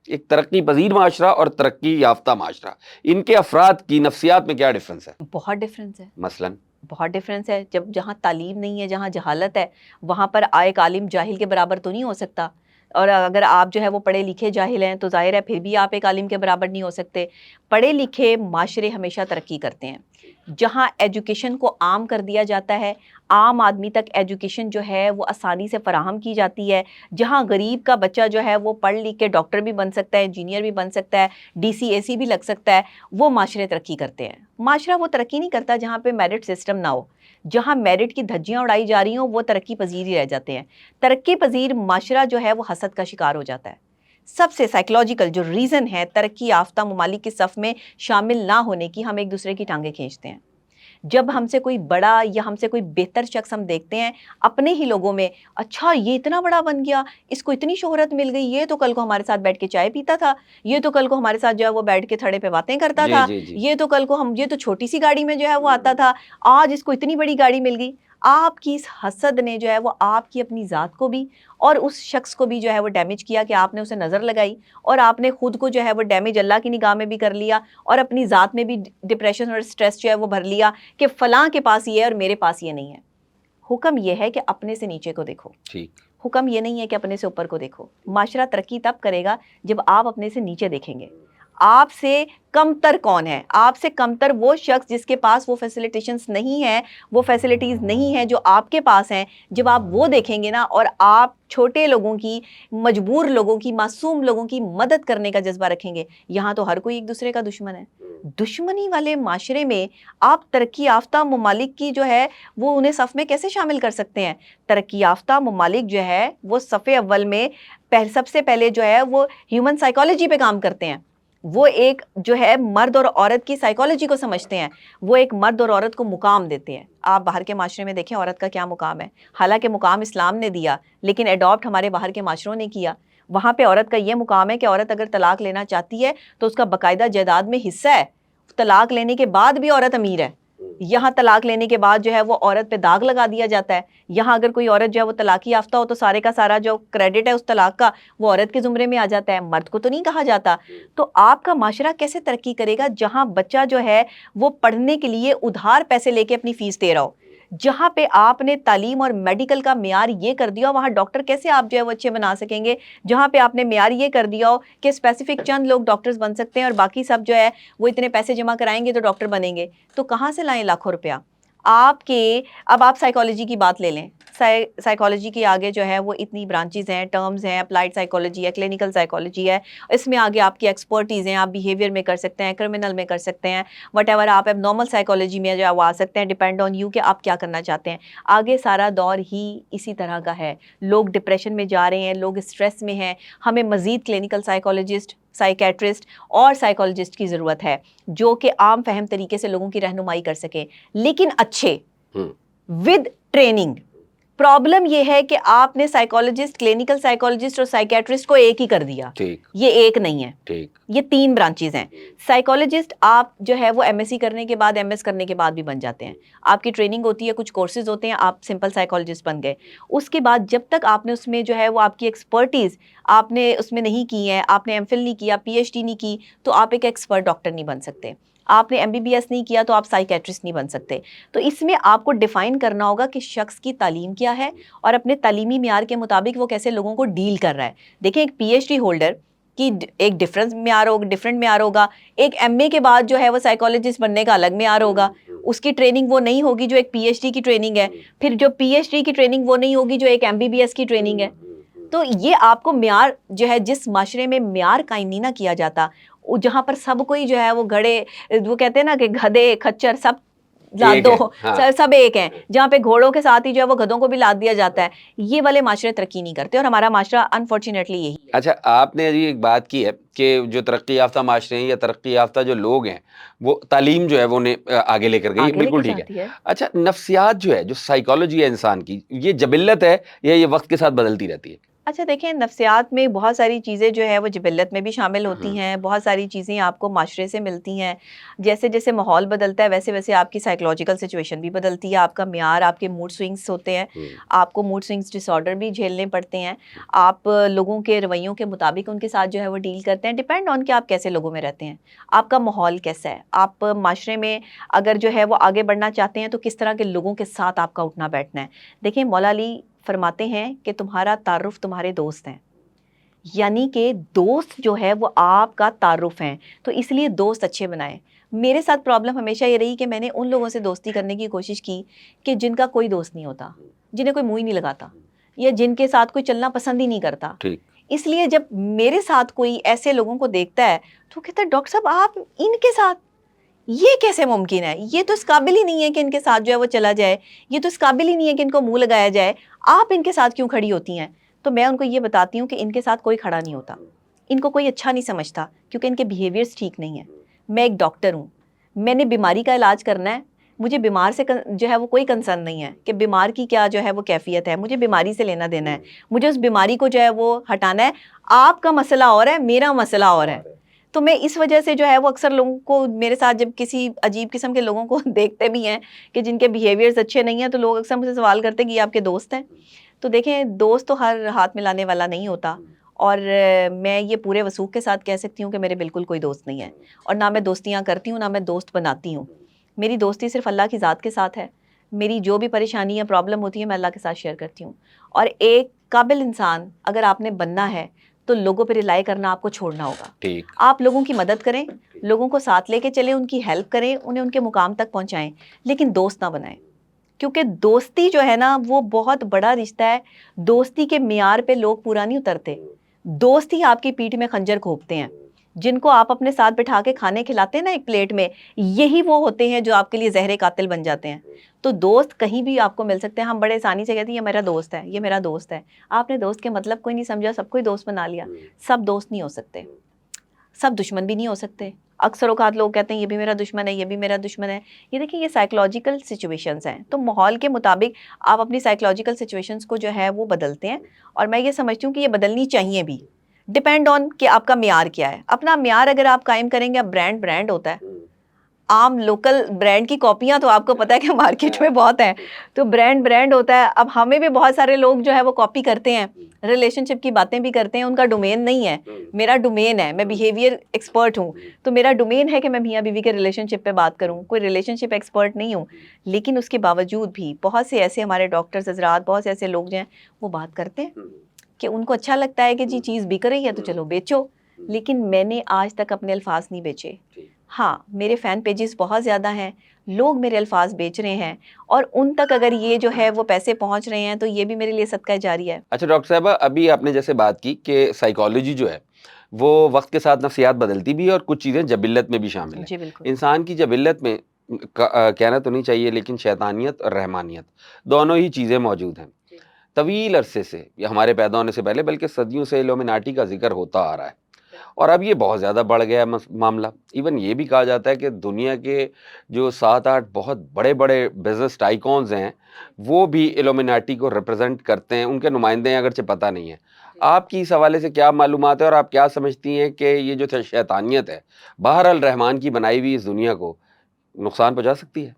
ایک ترقی پذیر معاشرہ اور ترقی یافتہ معاشرہ، ان کے افراد کی نفسیات میں کیا ڈفرنس ہے؟ بہت ڈفرینس ہے. مثلاً بہت ڈفرینس ہے. جہاں تعلیم نہیں ہے، جہاں جہالت ہے، وہاں پر ایک عالم جاہل کے برابر تو نہیں ہو سکتا. اور اگر آپ جو ہے وہ پڑھے لکھے جاہل ہیں تو ظاہر ہے پھر بھی آپ ایک عالم کے برابر نہیں ہو سکتے. پڑھے لکھے معاشرے ہمیشہ ترقی کرتے ہیں. جہاں ایجوکیشن کو عام کر دیا جاتا ہے، عام آدمی تک ایجوکیشن جو ہے وہ آسانی سے فراہم کی جاتی ہے، جہاں غریب کا بچہ جو ہے وہ پڑھ لکھ کے ڈاکٹر بھی بن سکتا ہے، انجینئر بھی بن سکتا ہے، ڈی سی اے سی بھی لگ سکتا ہے، وہ معاشرے ترقی کرتے ہیں. معاشرہ وہ ترقی نہیں کرتا جہاں پہ میرٹ سسٹم نہ ہو. جہاں میرٹ کی دھجیاں اڑائی جا رہی ہوں وہ ترقی پذیر ہی رہ جاتے ہیں. ترقی پذیر معاشرہ جو ہے وہ حسد کا شکار ہو جاتا ہے. سب سے سائیکلوجیکل جو ریزن ہے ترقی یافتہ ممالک کے صف میں شامل نہ ہونے کی، ہم ایک دوسرے کی ٹانگیں کھینچتے ہیں. جب ہم سے کوئی بڑا یا ہم سے کوئی بہتر شخص ہم دیکھتے ہیں اپنے ہی لوگوں میں، اچھا یہ اتنا بڑا بن گیا، اس کو اتنی شہرت مل گئی، یہ تو کل کو ہمارے ساتھ بیٹھ کے چائے پیتا تھا، یہ تو کل کو ہمارے ساتھ جو ہے وہ بیٹھ کے تھڑے پہ باتیں کرتا تھا، یہ تو کل کو یہ تو چھوٹی سی گاڑی میں جو ہے وہ آتا تھا، آج اس کو اتنی بڑی گاڑی مل گئی. آپ کی اس حسد نے جو ہے وہ آپ کی اپنی ذات کو بھی اور اس شخص کو بھی جو ہے وہ ڈیمیج کیا کہ آپ نے اسے نظر لگائی، اور آپ نے خود کو جو ہے وہ ڈیمیج اللہ کی نگاہ میں بھی کر لیا اور اپنی ذات میں بھی ڈپریشن اور سٹریس جو ہے وہ بھر لیا کہ فلاں کے پاس یہ ہے اور میرے پاس یہ نہیں ہے. حکم یہ ہے کہ اپنے سے نیچے کو دیکھو. ٹھیک. حکم یہ نہیں ہے کہ اپنے سے اوپر کو دیکھو. معاشرہ ترقی تب کرے گا جب آپ اپنے سے نیچے دیکھیں گے. آپ سے کمتر کون ہے؟ آپ سے کمتر وہ شخص جس کے پاس وہ فیسیلیٹیشنز نہیں ہیں, وہ فیسیلیٹیز نہیں ہیں جو آپ کے پاس ہیں. جب آپ وہ دیکھیں گے نا, اور آپ چھوٹے لوگوں کی, مجبور لوگوں کی, معصوم لوگوں کی مدد کرنے کا جذبہ رکھیں گے. یہاں تو ہر کوئی ایک دوسرے کا دشمن ہے. دشمنی والے معاشرے میں آپ ترقی یافتہ ممالک کی جو ہے وہ انہیں صف میں کیسے شامل کر سکتے ہیں؟ ترقی یافتہ ممالک جو ہے وہ صف اول میں سب سے پہلے جو ہے وہ ہیومن سائیکالوجی پہ کام کرتے ہیں. وہ ایک جو ہے مرد اور عورت کی سائیکالوجی کو سمجھتے ہیں. وہ ایک مرد اور عورت کو مقام دیتے ہیں. آپ باہر کے معاشرے میں دیکھیں عورت کا کیا مقام ہے. حالانکہ مقام اسلام نے دیا, لیکن ایڈاپٹ ہمارے باہر کے معاشروں نے کیا. وہاں پہ عورت کا یہ مقام ہے کہ عورت اگر طلاق لینا چاہتی ہے تو اس کا باقاعدہ جائیداد میں حصہ ہے. طلاق لینے کے بعد بھی عورت امیر ہے. یہاں طلاق لینے کے بعد جو ہے وہ عورت پہ داغ لگا دیا جاتا ہے. یہاں اگر کوئی عورت جو ہے وہ طلاق یافتہ ہو تو سارے کا سارا جو کریڈٹ ہے اس طلاق کا وہ عورت کے زمرے میں آ جاتا ہے, مرد کو تو نہیں کہا جاتا. تو آپ کا معاشرہ کیسے ترقی کرے گا جہاں بچہ جو ہے وہ پڑھنے کے لیے ادھار پیسے لے کے اپنی فیس دے رہا ہو؟ جہاں پہ آپ نے تعلیم اور میڈیکل کا معیار یہ کر دیا, وہاں ڈاکٹر کیسے آپ جو ہے وہ اچھے بنا سکیں گے؟ جہاں پہ آپ نے معیار یہ کر دیا ہو کہ اسپیسیفک چند لوگ ڈاکٹرز بن سکتے ہیں اور باقی سب جو ہے وہ اتنے پیسے جمع کرائیں گے تو ڈاکٹر بنیں گے. تو کہاں سے لائیں لاکھوں روپیہ؟ اب آپ سائیکالوجی کی بات لے لیں. سائیکالوجی کے آگے جو ہے وہ اتنی برانچز ہیں, ٹرمز ہیں. اپلائیڈ سائیکالوجی ہے, کلینکل سائیکالوجی ہے, اس میں آگے آپ کی ایکسپرٹیز ہیں. آپ بیہیویئر میں کر سکتے ہیں, کرمنل میں کر سکتے ہیں, وٹ ایور. آپ اب نارمل سائیکالوجی میں جو آ سکتے ہیں, ڈیپینڈ آن یو کہ آپ کیا کرنا چاہتے ہیں. آگے سارا دور ہی اسی طرح کا ہے. لوگ ڈپریشن میں جا رہے ہیں, لوگ اسٹریس میں ہیں. ہمیں مزید کلینکل سائیکالوجسٹ, سائیکیٹرسٹ اور سائیکالوجسٹ کی ضرورت ہے جو کہ عام فہم طریقے سے لوگوں کی رہنمائی کر سکیں, لیکن اچھے ود ٹریننگ. پرابلم یہ ہے کہ آپ نے سائیکالوجسٹ, کلینکل سائیکالوجسٹ اور سائیکیٹرسٹ کو ایک ہی کر دیا. یہ ایک نہیں ہے, یہ 3 برانچز ہیں. سائیکالوجسٹ آپ جو ہے وہ ایم ایس سی کرنے کے بعد, ایم ایس کرنے کے بعد بھی بن جاتے ہیں. آپ کی ٹریننگ ہوتی ہے, کچھ کورسز ہوتے ہیں, آپ سمپل سائیکالوجسٹ بن گئے. اس کے بعد جب تک آپ نے اس میں جو ہے وہ آپ کی ایکسپرٹیز آپ نے اس میں نہیں کی ہے, آپ نے ایم فل نہیں کیا, پی ایچ ڈی نہیں کی, تو آپ ایک ایکسپرٹ ڈاکٹر نہیں بن سکتے. آپ نے ایم بی بی ایس نہیں کیا تو آپ سائیکیٹرسٹ نہیں بن سکتے. تو اس میں آپ کو ڈیفائن کرنا ہوگا کہ شخص کی تعلیم کیا ہے اور اپنے تعلیمی معیار کے مطابق وہ کیسے لوگوں کو ڈیل کر رہا ہے. دیکھیں ایک پی ایچ ڈی ہولڈر کی ایک ڈفرینٹ معیار ہوگا, ایک ایم اے کے بعد جو ہے وہ سائیکالوجسٹ بننے کا الگ معیار ہوگا. اس کی ٹریننگ وہ نہیں ہوگی جو ایک پی ایچ ڈی کی ٹریننگ ہے, پھر جو پی ایچ ڈی کی ٹریننگ وہ نہیں ہوگی جو ایک ایم بی بی ایس کی ٹریننگ ہے. تو یہ آپ کو معیار جو ہے, جس معاشرے میں معیار قائم نہیں نہ کیا جاتا, جہاں پر سب کوئی جو ہے وہ گھڑے, وہ کہتے ہیں نا کہ گدھے کھچر سب لاد دو, سب ایک ہیں, جہاں پہ گھوڑوں کے ساتھ ہی جو ہے وہ گدھوں کو بھی لاد دیا جاتا ہے. یہ والے معاشرے ترقی نہیں کرتے, اور ہمارا معاشرہ انفارچونیٹلی یہی ہے. اچھا, آپ نے ابھی ایک بات کی ہے کہ جو ترقی یافتہ معاشرے ہیں یا ترقی یافتہ جو لوگ ہیں وہ تعلیم جو ہے وہ انہیں آگے لے کر گئی, بالکل ٹھیک ہے. اچھا, نفسیات جو ہے, جو سائیکالوجی ہے انسان کی, یہ جبلت ہے یا یہ وقت کے ساتھ بدلتی رہتی ہے؟ اچھا دیکھیں, نفسیات میں بہت ساری چیزیں جو ہے وہ جبلت میں بھی شامل ہوتی ہیں. بہت ساری چیزیں آپ کو معاشرے سے ملتی ہیں. جیسے جیسے ماحول بدلتا ہے ویسے ویسے آپ کی سائیکولوجیکل سچویشن بھی بدلتی ہے. آپ کا معیار, آپ کے موڈ سوئنگس ہوتے ہیں, آپ کو موڈ سوئنگس ڈس آرڈر بھی جھیلنے پڑتے ہیں. آپ لوگوں کے رویوں کے مطابق ان کے ساتھ جو ہے وہ ڈیل کرتے ہیں, ڈپینڈ آن کہ آپ کیسے لوگوں میں رہتے ہیں, آپ کا ماحول کیسا ہے, آپ معاشرے میں اگر جو ہے وہ آگے بڑھنا چاہتے ہیں تو کس طرح کے لوگوں کے ساتھ آپ کا اٹھنا بیٹھنا ہے. دیکھیں مولا علی فرماتے ہیں کہ تمہارا تعارف تمہارے دوست ہیں, یعنی کہ دوست جو ہے وہ آپ کا تعارف ہیں, تو اس لیے دوست اچھے بنائیں. میرے ساتھ پرابلم ہمیشہ یہ رہی کہ میں نے ان لوگوں سے دوستی کرنے کی کوشش کی کہ جن کا کوئی دوست نہیں ہوتا, جنہیں کوئی منہ ہی نہیں لگاتا, یا جن کے ساتھ کوئی چلنا پسند ہی نہیں کرتا. اس لیے جب میرے ساتھ کوئی ایسے لوگوں کو دیکھتا ہے تو کہتا ہے ڈاکٹر صاحب آپ ان کے ساتھ, یہ کیسے ممکن ہے, یہ تو اس قابل ہی نہیں ہے کہ ان کے ساتھ جو ہے وہ چلا جائے, یہ تو اس قابل ہی نہیں ہے کہ ان کو منہ لگایا جائے, آپ ان کے ساتھ کیوں کھڑی ہوتی ہیں؟ تو میں ان کو یہ بتاتی ہوں کہ ان کے ساتھ کوئی کھڑا نہیں ہوتا, ان کو کوئی اچھا نہیں سمجھتا کیونکہ ان کے بیہیویئرز ٹھیک نہیں ہیں. میں ایک ڈاکٹر ہوں, میں نے بیماری کا علاج کرنا ہے, مجھے بیمار سے جو ہے وہ کوئی کنسرن نہیں ہے کہ بیمار کی کیا جو ہے وہ کیفیت ہے, مجھے بیماری سے لینا دینا ہے, مجھے اس بیماری کو جو ہے وہ ہٹانا ہے. آپ کا مسئلہ اور ہے, میرا مسئلہ اور ہے. تو میں اس وجہ سے جو ہے وہ اکثر لوگوں کو, میرے ساتھ جب کسی عجیب قسم کے لوگوں کو دیکھتے بھی ہیں کہ جن کے بیہیویئرز اچھے نہیں ہیں, تو لوگ اکثر مجھے سوال کرتے ہیں کہ یہ آپ کے دوست ہیں. تو دیکھیں دوست تو ہر ہاتھ ملانے والا نہیں ہوتا, اور میں یہ پورے وثوق کے ساتھ کہہ سکتی ہوں کہ میرے بالکل کوئی دوست نہیں ہے, اور نہ میں دوستیاں کرتی ہوں, نہ میں دوست بناتی ہوں. میری دوستی صرف اللہ کی ذات کے ساتھ ہے. میری جو بھی پریشانی یا پرابلم ہوتی ہے میں اللہ کے ساتھ شیئر کرتی ہوں. اور ایک قابل انسان اگر آپ نے بننا ہے تو لوگوں پہ ریلائی کرنا آپ کو چھوڑنا ہوگا. ٹھیک. آپ لوگوں کی مدد کریں, لوگوں کو ساتھ لے کے چلیں, ان کی ہیلپ کریں, انہیں ان کے مقام تک پہنچائیں, لیکن دوست نہ بنائیں. کیونکہ دوستی جو ہے نا وہ بہت بڑا رشتہ ہے. دوستی کے معیار پہ لوگ پورا نہیں اترتے. دوست ہی آپ کی پیٹھ میں خنجر گھونپتے ہیں. جن کو آپ اپنے ساتھ بٹھا کے کھانے کھلاتے ہیں نا ایک پلیٹ میں, یہی وہ ہوتے ہیں جو آپ کے لیے زہر قاتل بن جاتے ہیں. تو دوست کہیں بھی آپ کو مل سکتے ہیں. ہم بڑے آسانی سے کہتے ہیں یہ میرا دوست ہے, یہ میرا دوست ہے. آپ نے دوست کے مطلب کوئی نہیں سمجھا, سب کوئی دوست بنا لیا. سب دوست نہیں ہو سکتے, سب دشمن بھی نہیں ہو سکتے. اکثر اوقات لوگ کہتے ہیں یہ بھی میرا دشمن ہے, یہ بھی میرا دشمن ہے. یہ دیکھیں یہ سائیکلوجیکل سچویشنز ہیں, تو ماحول کے مطابق آپ اپنی سائیکلوجیکل سچویشنز کو جو ہے وہ بدلتے ہیں. اور میں یہ سمجھتی ہوں کہ یہ بدلنی چاہیے بھی, ڈپینڈ آن کہ آپ کا معیار کیا ہے. اپنا معیار اگر آپ قائم کریں گے, اب برانڈ ہوتا ہے, عام لوکل برانڈ کی کاپیاں تو آپ کو پتہ ہے کہ مارکیٹ میں بہت ہیں, تو برانڈ ہوتا ہے. اب ہمیں بھی بہت سارے لوگ جو ہے وہ کاپی کرتے ہیں, ریلیشن شپ کی باتیں بھی کرتے ہیں. ان کا ڈومین نہیں ہے, میرا ڈومین ہے, میں بیہیویئر ایکسپرٹ ہوں, تو میرا ڈومین ہے کہ میں میاں بیوی کے ریلیشن شپ پہ بات کروں. کوئی ریلیشن شپ ایکسپرٹ نہیں ہوں, لیکن اس کے باوجود بھی بہت سے ایسے ہمارے ڈاکٹرز حضرات, بہت سے ایسے لوگ جو ہیں وہ بات کرتے ہیں کہ ان کو اچھا لگتا ہے کہ جی چیز بک رہی ہے تو چلو بیچو. لیکن میں نے آج تک اپنے الفاظ نہیں بیچے. ہاں میرے فین پیجز بہت زیادہ ہیں, لوگ میرے الفاظ بیچ رہے ہیں, اور ان تک اگر یہ جو ہے وہ پیسے پہنچ رہے ہیں تو یہ بھی میرے لیے صدقہ جاریہ ہے. اچھا ڈاکٹر صاحبہ, ابھی آپ نے جیسے بات کی کہ سائیکالوجی جو ہے وہ وقت کے ساتھ نفسیات بدلتی بھی ہے اور کچھ چیزیں جبلت میں بھی شامل ہیں. جی بالکل. انسان کی جبلت میں کہنا تو نہیں چاہیے لیکن شیطانیت اور رحمانیت دونوں ہی چیزیں موجود ہیں. طویل عرصے سے, یہ ہمارے پیدا ہونے سے پہلے بلکہ صدیوں سے الومناٹی کا ذکر ہوتا آ رہا ہے, اور اب یہ بہت زیادہ بڑھ گیا ہے معاملہ. ایون یہ بھی کہا جاتا ہے کہ دنیا کے جو 7-8 بہت بڑے بڑے بزنس ٹائکونز ہیں وہ بھی الومناٹی کو ریپرزینٹ کرتے ہیں, ان کے نمائندے ہیں, اگرچہ پتہ نہیں ہے. آپ کی اس حوالے سے کیا معلومات ہے اور آپ کیا سمجھتی ہیں کہ یہ جو شیطانیت ہے بہرحال رحمان کی بنائی ہوئی اس دنیا کو نقصان پہنچا سکتی ہے؟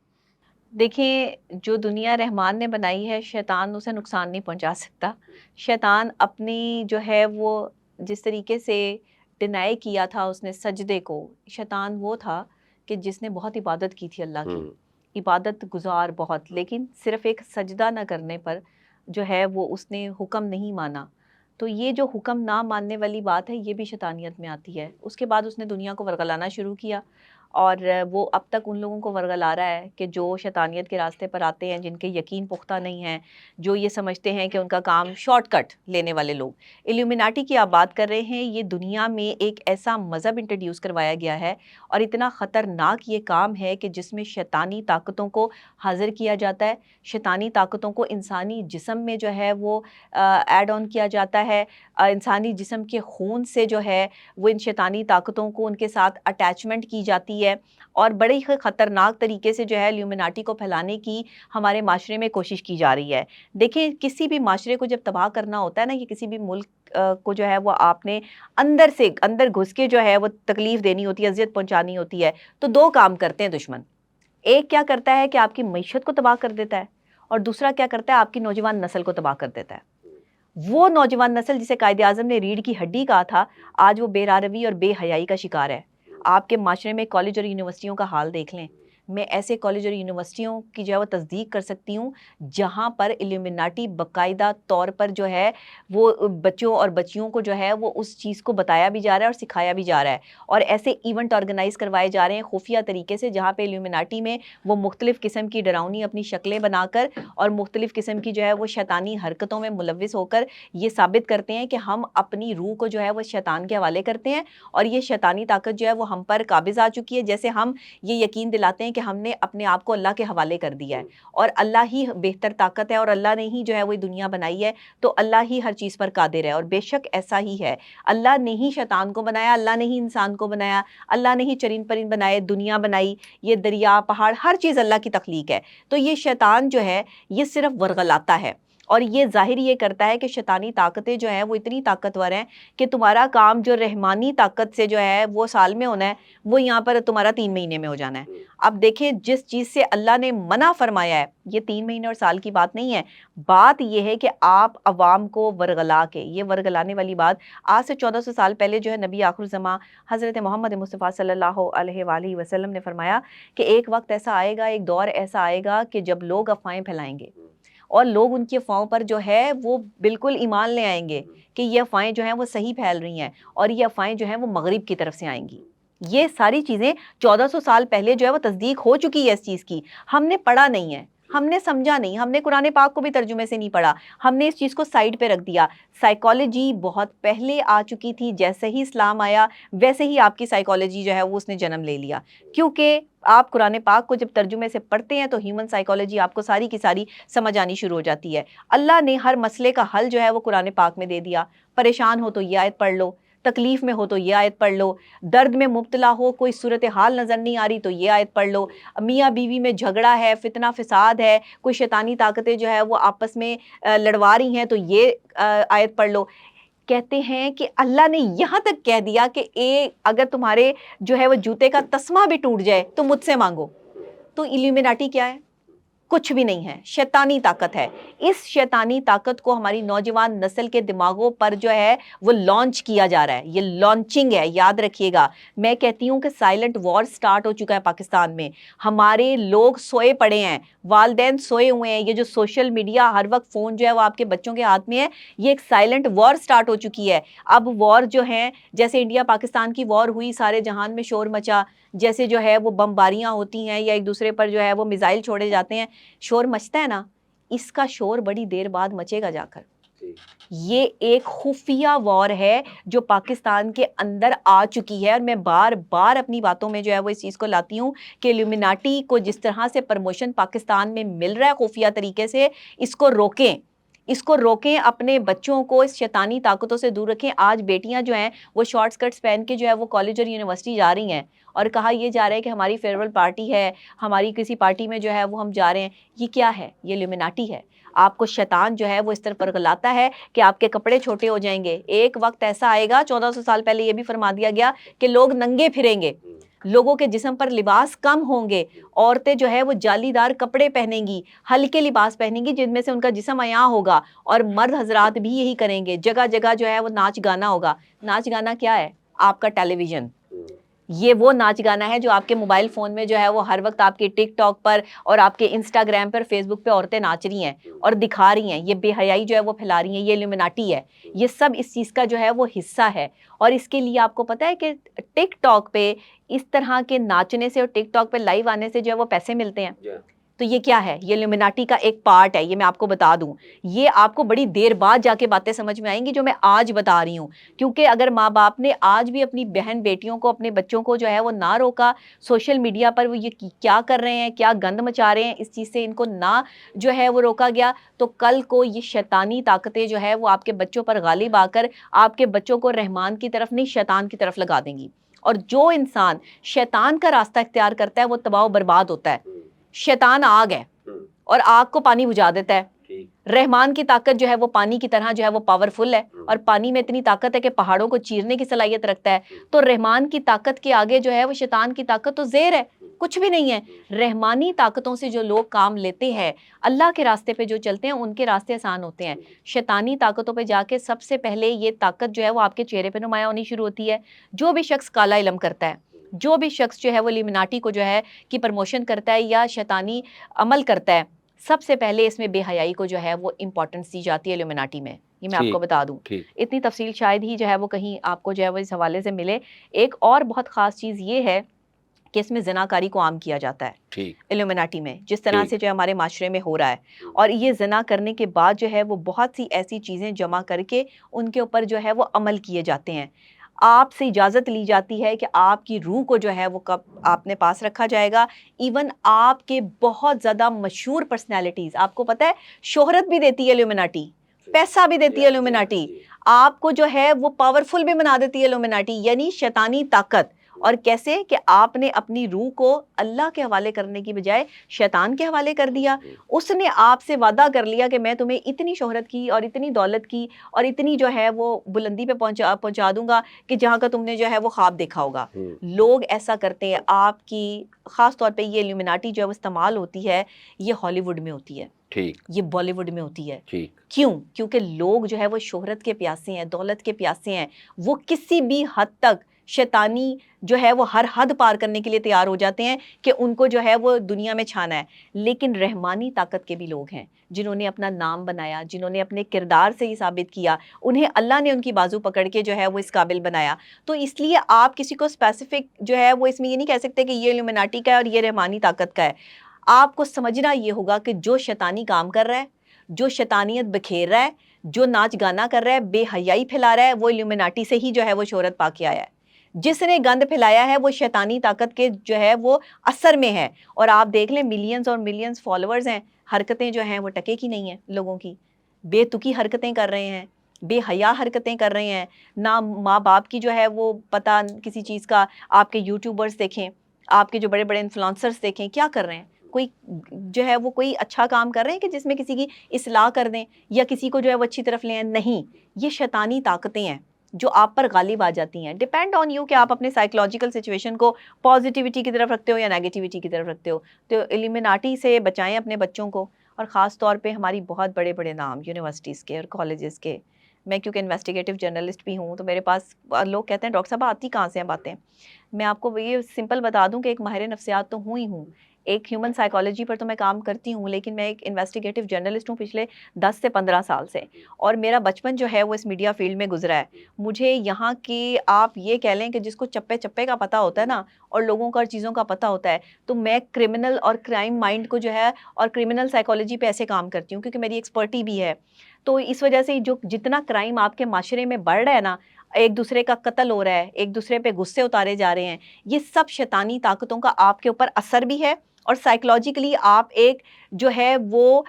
دیکھیں جو دنیا رحمان نے بنائی ہے, شیطان اسے نقصان نہیں پہنچا سکتا. شیطان اپنی جو ہے وہ جس طریقے سے ڈینائی کیا تھا اس نے سجدے کو, شیطان وہ تھا کہ جس نے بہت عبادت کی تھی اللہ کی, عبادت گزار بہت, لیکن صرف ایک سجدہ نہ کرنے پر جو ہے وہ اس نے حکم نہیں مانا. تو یہ جو حکم نہ ماننے والی بات ہے یہ بھی شیطانیت میں آتی ہے. اس کے بعد اس نے دنیا کو ورگلانا شروع کیا, اور وہ اب تک ان لوگوں کو ورگلا رہا ہے کہ جو شیطانیت کے راستے پر آتے ہیں, جن کے یقین پختہ نہیں ہیں, جو یہ سمجھتے ہیں کہ ان کا کام شارٹ کٹ لینے والے لوگ. ایلومیناٹی کی آپ بات کر رہے ہیں, یہ دنیا میں ایک ایسا مذہب انٹروڈیوس کروایا گیا ہے اور اتنا خطرناک یہ کام ہے کہ جس میں شیطانی طاقتوں کو حاضر کیا جاتا ہے, شیطانی طاقتوں کو انسانی جسم میں جو ہے وہ ایڈ آن کیا جاتا ہے. انسانی جسم کے خون سے جو ہے وہ ان شیطانی طاقتوں کو ان کے ساتھ اٹیچمنٹ کی جاتی ہے, اور بڑے ہی خطرناک طریقے سے جو ہے لیومیناٹی کو پھیلانے کی ہمارے معاشرے میں کوشش کی جا رہی ہے. دیکھیں کسی بھی معاشرے کو جب تباہ کرنا ہوتا ہے نا, یہ کسی بھی ملک کو جو ہے وہ آپ نے اندر سے اندر گھس کے جو ہے وہ تکلیف دینی ہوتی ہے, اذیت پہنچانی ہوتی ہے, تو دو کام کرتے ہیں دشمن. ایک کیا کرتا ہے کہ آپ کی معیشت کو تباہ کر دیتا ہے, اور دوسرا کیا کرتا ہے آپ کی نوجوان نسل کو تباہ کر دیتا ہے. وہ نوجوان نسل جسے قائد اعظم نے ریڑھ کی ہڈی کہا تھا, آج وہ بے راروی اور بے حیائی کا شکار ہے. آپ کے معاشرے میں کالج اور یونیورسٹیوں کا حال دیکھ لیں. میں ایسے کالج اور یونیورسٹیوں کی جو ہے وہ تصدیق کر سکتی ہوں جہاں پر ایلومیناٹی باقاعدہ طور پر جو ہے وہ بچوں اور بچیوں کو جو ہے وہ اس چیز کو بتایا بھی جا رہا ہے اور سکھایا بھی جا رہا ہے, اور ایسے ایونٹ آرگنائز کروائے جا رہے ہیں خفیہ طریقے سے جہاں پہ ایلومیناٹی میں وہ مختلف قسم کی ڈراؤنی اپنی شکلیں بنا کر اور مختلف قسم کی جو ہے وہ شیطانی حرکتوں میں ملوث ہو کر یہ ثابت کرتے ہیں کہ ہم اپنی روح کو جو ہے وہ شیطان کے حوالے کرتے ہیں, اور یہ شیطانی طاقت جو ہے وہ ہم پر قابض آ چکی ہے. جیسے ہم یہ یقین دلاتے ہیں کہ ہم نے اپنے آپ کو اللہ کے حوالے کر دیا ہے, اور اللہ ہی بہتر طاقت ہے, اور اللہ نے ہی جو ہے وہ دنیا بنائی ہے, تو اللہ ہی ہر چیز پر قادر ہے. اور بے شک ایسا ہی ہے, اللہ نے ہی شیطان کو بنایا, اللہ نے ہی انسان کو بنایا, اللہ نے ہی چرند پرند بنائے, دنیا بنائی, یہ دریا پہاڑ ہر چیز اللہ کی تخلیق ہے. تو یہ شیطان جو ہے یہ صرف ورغلاتا ہے, اور یہ ظاہر یہ کرتا ہے کہ شیطانی طاقتیں جو ہیں وہ اتنی طاقتور ہیں کہ تمہارا کام جو رحمانی طاقت سے جو ہے وہ سال میں ہونا ہے وہ یہاں پر تمہارا 3 مہینے میں ہو جانا ہے. اب دیکھیں جس چیز سے اللہ نے منع فرمایا ہے, یہ 3 مہینے اور سال کی بات نہیں ہے, بات یہ ہے کہ آپ عوام کو ورغلا کے, یہ ورغلانے والی بات آج سے 1400 سال پہلے جو ہے نبی آخر الزماں حضرت محمد مصطفیٰ صلی اللہ علیہ وآلہ وسلم نے فرمایا کہ ایک وقت ایسا آئے گا, ایک دور ایسا آئے گا کہ جب لوگ افواہیں پھیلائیں گے, اور لوگ ان کی افواہوں پر جو ہے وہ بالکل ایمان لے آئیں گے کہ یہ افواہیں جو ہیں وہ صحیح پھیل رہی ہیں اور یہ افواہیں جو ہیں وہ مغرب کی طرف سے آئیں گی. یہ ساری چیزیں 1400 سال پہلے جو ہے وہ تصدیق ہو چکی ہے اس چیز کی. ہم نے پڑھا نہیں ہے, ہم نے سمجھا نہیں, ہم نے قرآن پاک کو بھی ترجمے سے نہیں پڑھا, ہم نے اس چیز کو سائیڈ پہ رکھ دیا. سائیکالوجی بہت پہلے آ چکی تھی, جیسے ہی اسلام آیا ویسے ہی آپ کی سائیکالوجی جو ہے وہ اس نے جنم لے لیا, کیونکہ آپ قرآن پاک کو جب ترجمے سے پڑھتے ہیں تو ہیومن سائیکالوجی آپ کو ساری کی ساری سمجھ آنی شروع ہو جاتی ہے. اللہ نے ہر مسئلے کا حل جو ہے وہ قرآن پاک میں دے دیا. پریشان ہو تو یہ آیت پڑھ لو, تکلیف میں ہو تو یہ آیت پڑھ لو, درد میں مبتلا ہو, کوئی صورتحال نظر نہیں آ رہی تو یہ آیت پڑھ لو, میاں بیوی میں جھگڑا ہے, فتنہ فساد ہے, کوئی شیطانی طاقتیں جو ہے وہ آپس میں لڑوا رہی ہیں تو یہ آیت پڑھ لو. کہتے ہیں کہ اللہ نے یہاں تک کہہ دیا کہ اگر تمہارے جو ہے وہ جوتے کا تسمہ بھی ٹوٹ جائے تو مجھ سے مانگو. تو ایلیومیناٹی کیا ہے؟ کچھ بھی نہیں ہے, شیطانی طاقت ہے. اس شیطانی طاقت کو ہماری نوجوان نسل کے دماغوں پر جو ہے وہ لانچ کیا جا رہا ہے. یہ لانچنگ ہے, یاد رکھیے گا. میں کہتی ہوں کہ سائلنٹ وار سٹارٹ ہو چکا ہے پاکستان میں. ہمارے لوگ سوئے پڑے ہیں, والدین سوئے ہوئے ہیں. یہ جو سوشل میڈیا ہر وقت فون جو ہے وہ آپ کے بچوں کے ہاتھ میں ہے, یہ ایک سائلنٹ وار سٹارٹ ہو چکی ہے. اب وار جو ہیں, جیسے انڈیا پاکستان کی وار ہوئی, سارے جہان میں شور مچا, جیسے جو ہے وہ بمباریاں ہوتی ہیں یا ایک دوسرے پر جو ہے وہ میزائل چھوڑے جاتے ہیں, شور مچتا ہے نا, اس کا شور بڑی دیر بعد مچے گا جا کر. یہ ایک خفیہ وار ہے جو پاکستان کے اندر آ چکی ہے, اور میں بار بار اپنی باتوں میں جو ہے وہ اس چیز کو لاتی ہوں کہ ایلیومیناٹی کو جس طرح سے پروموشن پاکستان میں مل رہا ہے خفیہ طریقے سے, اس کو روکیں, اس کو روکیں, اپنے بچوں کو اس شیطانی طاقتوں سے دور رکھیں. آج بیٹیاں جو ہیں وہ شارٹ سکرٹس پہن کے جو ہے وہ کالج اور یونیورسٹی جا رہی ہیں, اور کہا یہ جا رہا ہے کہ ہماری فیئرویل پارٹی ہے, ہماری کسی پارٹی میں جو ہے وہ ہم جا رہے ہیں. یہ کیا ہے؟ یہ ایلیومیناٹی ہے. آپ کو شیطان جو ہے وہ اس طرح پرگلاتا ہے کہ آپ کے کپڑے چھوٹے ہو جائیں گے. ایک وقت ایسا آئے گا, 1400 سال پہلے یہ بھی فرما دیا گیا کہ لوگ ننگے پھریں گے, لوگوں کے جسم پر لباس کم ہوں گے, عورتیں جو ہے وہ جالی دار کپڑے پہنیں گی, ہلکے لباس پہنیں گی جن میں سے ان کا جسم عیاں ہوگا, اور مرد حضرات بھی یہی کریں گے. جگہ جگہ جو ہے وہ ناچ گانا ہوگا. ناچ گانا کیا ہے؟ آپ کا ٹیلی ویژن. یہ وہ ناچ گانا ہے جو آپ کے موبائل فون میں جو ہے وہ ہر وقت آپ کے ٹک ٹاک پر اور آپ کے انسٹاگرام پر, فیس بک پہ عورتیں ناچ رہی ہیں اور دکھا رہی ہیں. یہ بے حیائی جو ہے وہ پھیلا رہی ہیں. یہ ایلیومیناٹی ہے. یہ سب اس چیز کا جو ہے وہ حصہ ہے. اور اس کے لیے آپ کو پتہ ہے کہ ٹک ٹاک پہ اس طرح کے ناچنے سے اور ٹک ٹاک پہ لائیو آنے سے جو ہے وہ پیسے ملتے ہیں. تو یہ کیا ہے؟ یہ ایلیومیناٹی کا ایک پارٹ ہے. یہ میں آپ کو بتا دوں, یہ آپ کو بڑی دیر بعد جا کے باتیں سمجھ میں آئیں گی جو میں آج بتا رہی ہوں. کیونکہ اگر ماں باپ نے آج بھی اپنی بہن بیٹیوں کو, اپنے بچوں کو جو ہے وہ نہ روکا, سوشل میڈیا پر وہ یہ کیا کر رہے ہیں, کیا گند مچا رہے ہیں, اس چیز سے ان کو نہ جو ہے وہ روکا گیا, تو کل کو یہ شیطانی طاقتیں جو ہے وہ آپ کے بچوں پر غالب آ کر آپ کے بچوں کو رحمان کی طرف نہیں شیطان کی طرف لگا دیں گی. اور جو انسان شیطان کا راستہ اختیار کرتا ہے وہ تباہ و برباد ہوتا ہے. شیطان آگ ہے اور آگ کو پانی بجھا دیتا ہے. رحمان کی طاقت جو ہے وہ پانی کی طرح جو ہے وہ پاورفل ہے, اور پانی میں اتنی طاقت ہے کہ پہاڑوں کو چیرنے کی صلاحیت رکھتا ہے. تو رحمان کی طاقت کے آگے جو ہے وہ شیطان کی طاقت تو زیر ہے, کچھ بھی نہیں ہے. رحمانی طاقتوں سے جو لوگ کام لیتے ہیں, اللہ کے راستے پہ جو چلتے ہیں, ان کے راستے آسان ہوتے ہیں. شیطانی طاقتوں پہ جا کے سب سے پہلے یہ طاقت جو ہے وہ آپ کے چہرے پہ نمایاں ہونی شروع ہوتی ہے. جو بھی شخص کالا علم کرتا ہے, جو بھی شخص جو ہے وہ ایلیومیناٹی کو جو ہے کی پروموشن کرتا ہے یا شیطانی عمل کرتا ہے, سب سے پہلے اس میں بے حیائی کو جو ہے وہ امپورٹنس دی جاتی ہے ایلیومیناٹی میں. یہ میں آپ کو بتا دوں, اتنی تفصیل شاید ہی جو ہے وہ کہیں آپ کو جو ہے وہ اس حوالے سے ملے. ایک اور بہت خاص چیز یہ ہے کہ اس میں زناکاری کو عام کیا جاتا ہے ایلیومیناٹی میں, جس طرح سے جو ہمارے معاشرے میں ہو رہا ہے. اور یہ زنا کرنے کے بعد جو ہے وہ بہت سی ایسی چیزیں جمع کر کے ان کے اوپر جو ہے وہ عمل کیے جاتے ہیں. آپ سے اجازت لی جاتی ہے کہ آپ کی روح کو جو ہے وہ کب آپ نے پاس رکھا جائے گا. ایون آپ کے بہت زیادہ مشہور پرسنالٹیز, آپ کو پتہ ہے شہرت بھی دیتی ہے ایلیومیناٹی, پیسہ بھی دیتی ہے ایلیومیناٹی, آپ کو جو ہے وہ پاورفل بھی بنا دیتی ہے ایلیومیناٹی, یعنی شیطانی طاقت. اور کیسے کہ آپ نے اپنی روح کو اللہ کے حوالے کرنے کی بجائے شیطان کے حوالے کر دیا. اس نے آپ سے وعدہ کر لیا کہ میں تمہیں اتنی شہرت کی اور اتنی دولت کی اور اتنی جو ہے وہ بلندی پہ پہنچا دوں گا کہ جہاں کا تم نے جو ہے وہ خواب دیکھا ہوگا. لوگ ایسا کرتے ہیں. آپ کی خاص طور پہ یہ ایلیومیناٹی جو ہے وہ استعمال ہوتی ہے, یہ ہالی ووڈ میں ہوتی ہے, یہ بالی ووڈ میں ہوتی ہے. کیوں؟ کیونکہ لوگ جو ہے وہ شہرت کے پیاسے ہیں, دولت کے پیاسے ہیں. وہ کسی بھی حد تک شیطانی جو ہے وہ ہر حد پار کرنے کے لیے تیار ہو جاتے ہیں کہ ان کو جو ہے وہ دنیا میں چھانا ہے. لیکن رحمانی طاقت کے بھی لوگ ہیں جنہوں نے اپنا نام بنایا, جنہوں نے اپنے کردار سے یہ ثابت کیا, انہیں اللہ نے ان کی بازو پکڑ کے جو ہے وہ اس قابل بنایا. تو اس لیے آپ کسی کو اسپیسیفک جو ہے وہ اس میں یہ نہیں کہہ سکتے کہ یہ الومناٹی کا ہے اور یہ رحمانی طاقت کا ہے. آپ کو سمجھنا یہ ہوگا کہ جو شیطانی کام کر رہا ہے, جو شیطانیت بکھیر رہا ہے, جو ناچ گانا کر رہا ہے, بے حیائی پھیلا رہا ہے, وہ الومناٹی سے ہی جو ہے وہ شہرت پا کے آیا ہے. جس نے گند پھیلایا ہے وہ شیطانی طاقت کے جو ہے وہ اثر میں ہے. اور آپ دیکھ لیں ملینز اور ملینز فالوورز ہیں, حرکتیں جو ہیں وہ ٹکے کی نہیں ہیں لوگوں کی, بے تکی حرکتیں کر رہے ہیں, بے حیا حرکتیں کر رہے ہیں, نہ ماں باپ کی جو ہے وہ پتہ کسی چیز کا. آپ کے یوٹیوبرز دیکھیں, آپ کے جو بڑے بڑے انفلوئنسرز دیکھیں, کیا کر رہے ہیں؟ کوئی جو ہے وہ کوئی اچھا کام کر رہے ہیں کہ جس میں کسی کی اصلاح کر دیں یا کسی کو جو ہے وہ اچھی طرف لے آئیں؟ نہیں, یہ شیطانی طاقتیں ہیں جو آپ پر غالب آ جاتی ہیں. ڈیپینڈ آن یو کہ آپ اپنے سائیکولوجیکل سچویشن کو پازیٹیوٹی کی طرف رکھتے ہو یا نیگیٹیوٹی کی طرف رکھتے ہو. تو الومناٹی سے بچائیں اپنے بچوں کو, اور خاص طور پہ ہماری بہت بڑے بڑے نام یونیورسٹیز کے اور کالجز کے. میں کیونکہ انویسٹیگیٹو جرنلسٹ بھی ہوں تو میرے پاس لوگ کہتے ہیں ڈاکٹر صاحب آتی کہاں سے ہیں باتیں. میں آپ کو یہ سمپل بتا دوں کہ ایک ماہر نفسیات تو ہوں ہی ہوں, ایک ہیومن سائیکالوجی پر تو میں کام کرتی ہوں, لیکن میں ایک انویسٹیگیٹو جرنلسٹ ہوں پچھلے 10 سے 15 سال سے, اور میرا بچپن جو ہے وہ اس میڈیا فیلڈ میں گزرا ہے. مجھے یہاں کی آپ یہ کہہ لیں کہ جس کو چپے چپے کا پتہ ہوتا ہے نا, اور لوگوں کا چیزوں کا پتہ ہوتا ہے, تو میں کرمنل اور کرائم مائنڈ کو جو ہے اور کرمنل سائیکالوجی پہ ایسے کام کرتی ہوں کیونکہ میری ایکسپرٹی بھی ہے. تو اس وجہ سے جو جتنا کرائم آپ کے معاشرے میں بڑھ رہا ہے نا, ایک دوسرے کا قتل ہو رہا ہے, ایک دوسرے پہ غصے اتارے جا رہے ہیں, یہ سب شیطانی طاقتوں کا آپ کے اوپر اثر بھی ہے, اور سائیکولوجیکلی آپ ایک جو ہے وہ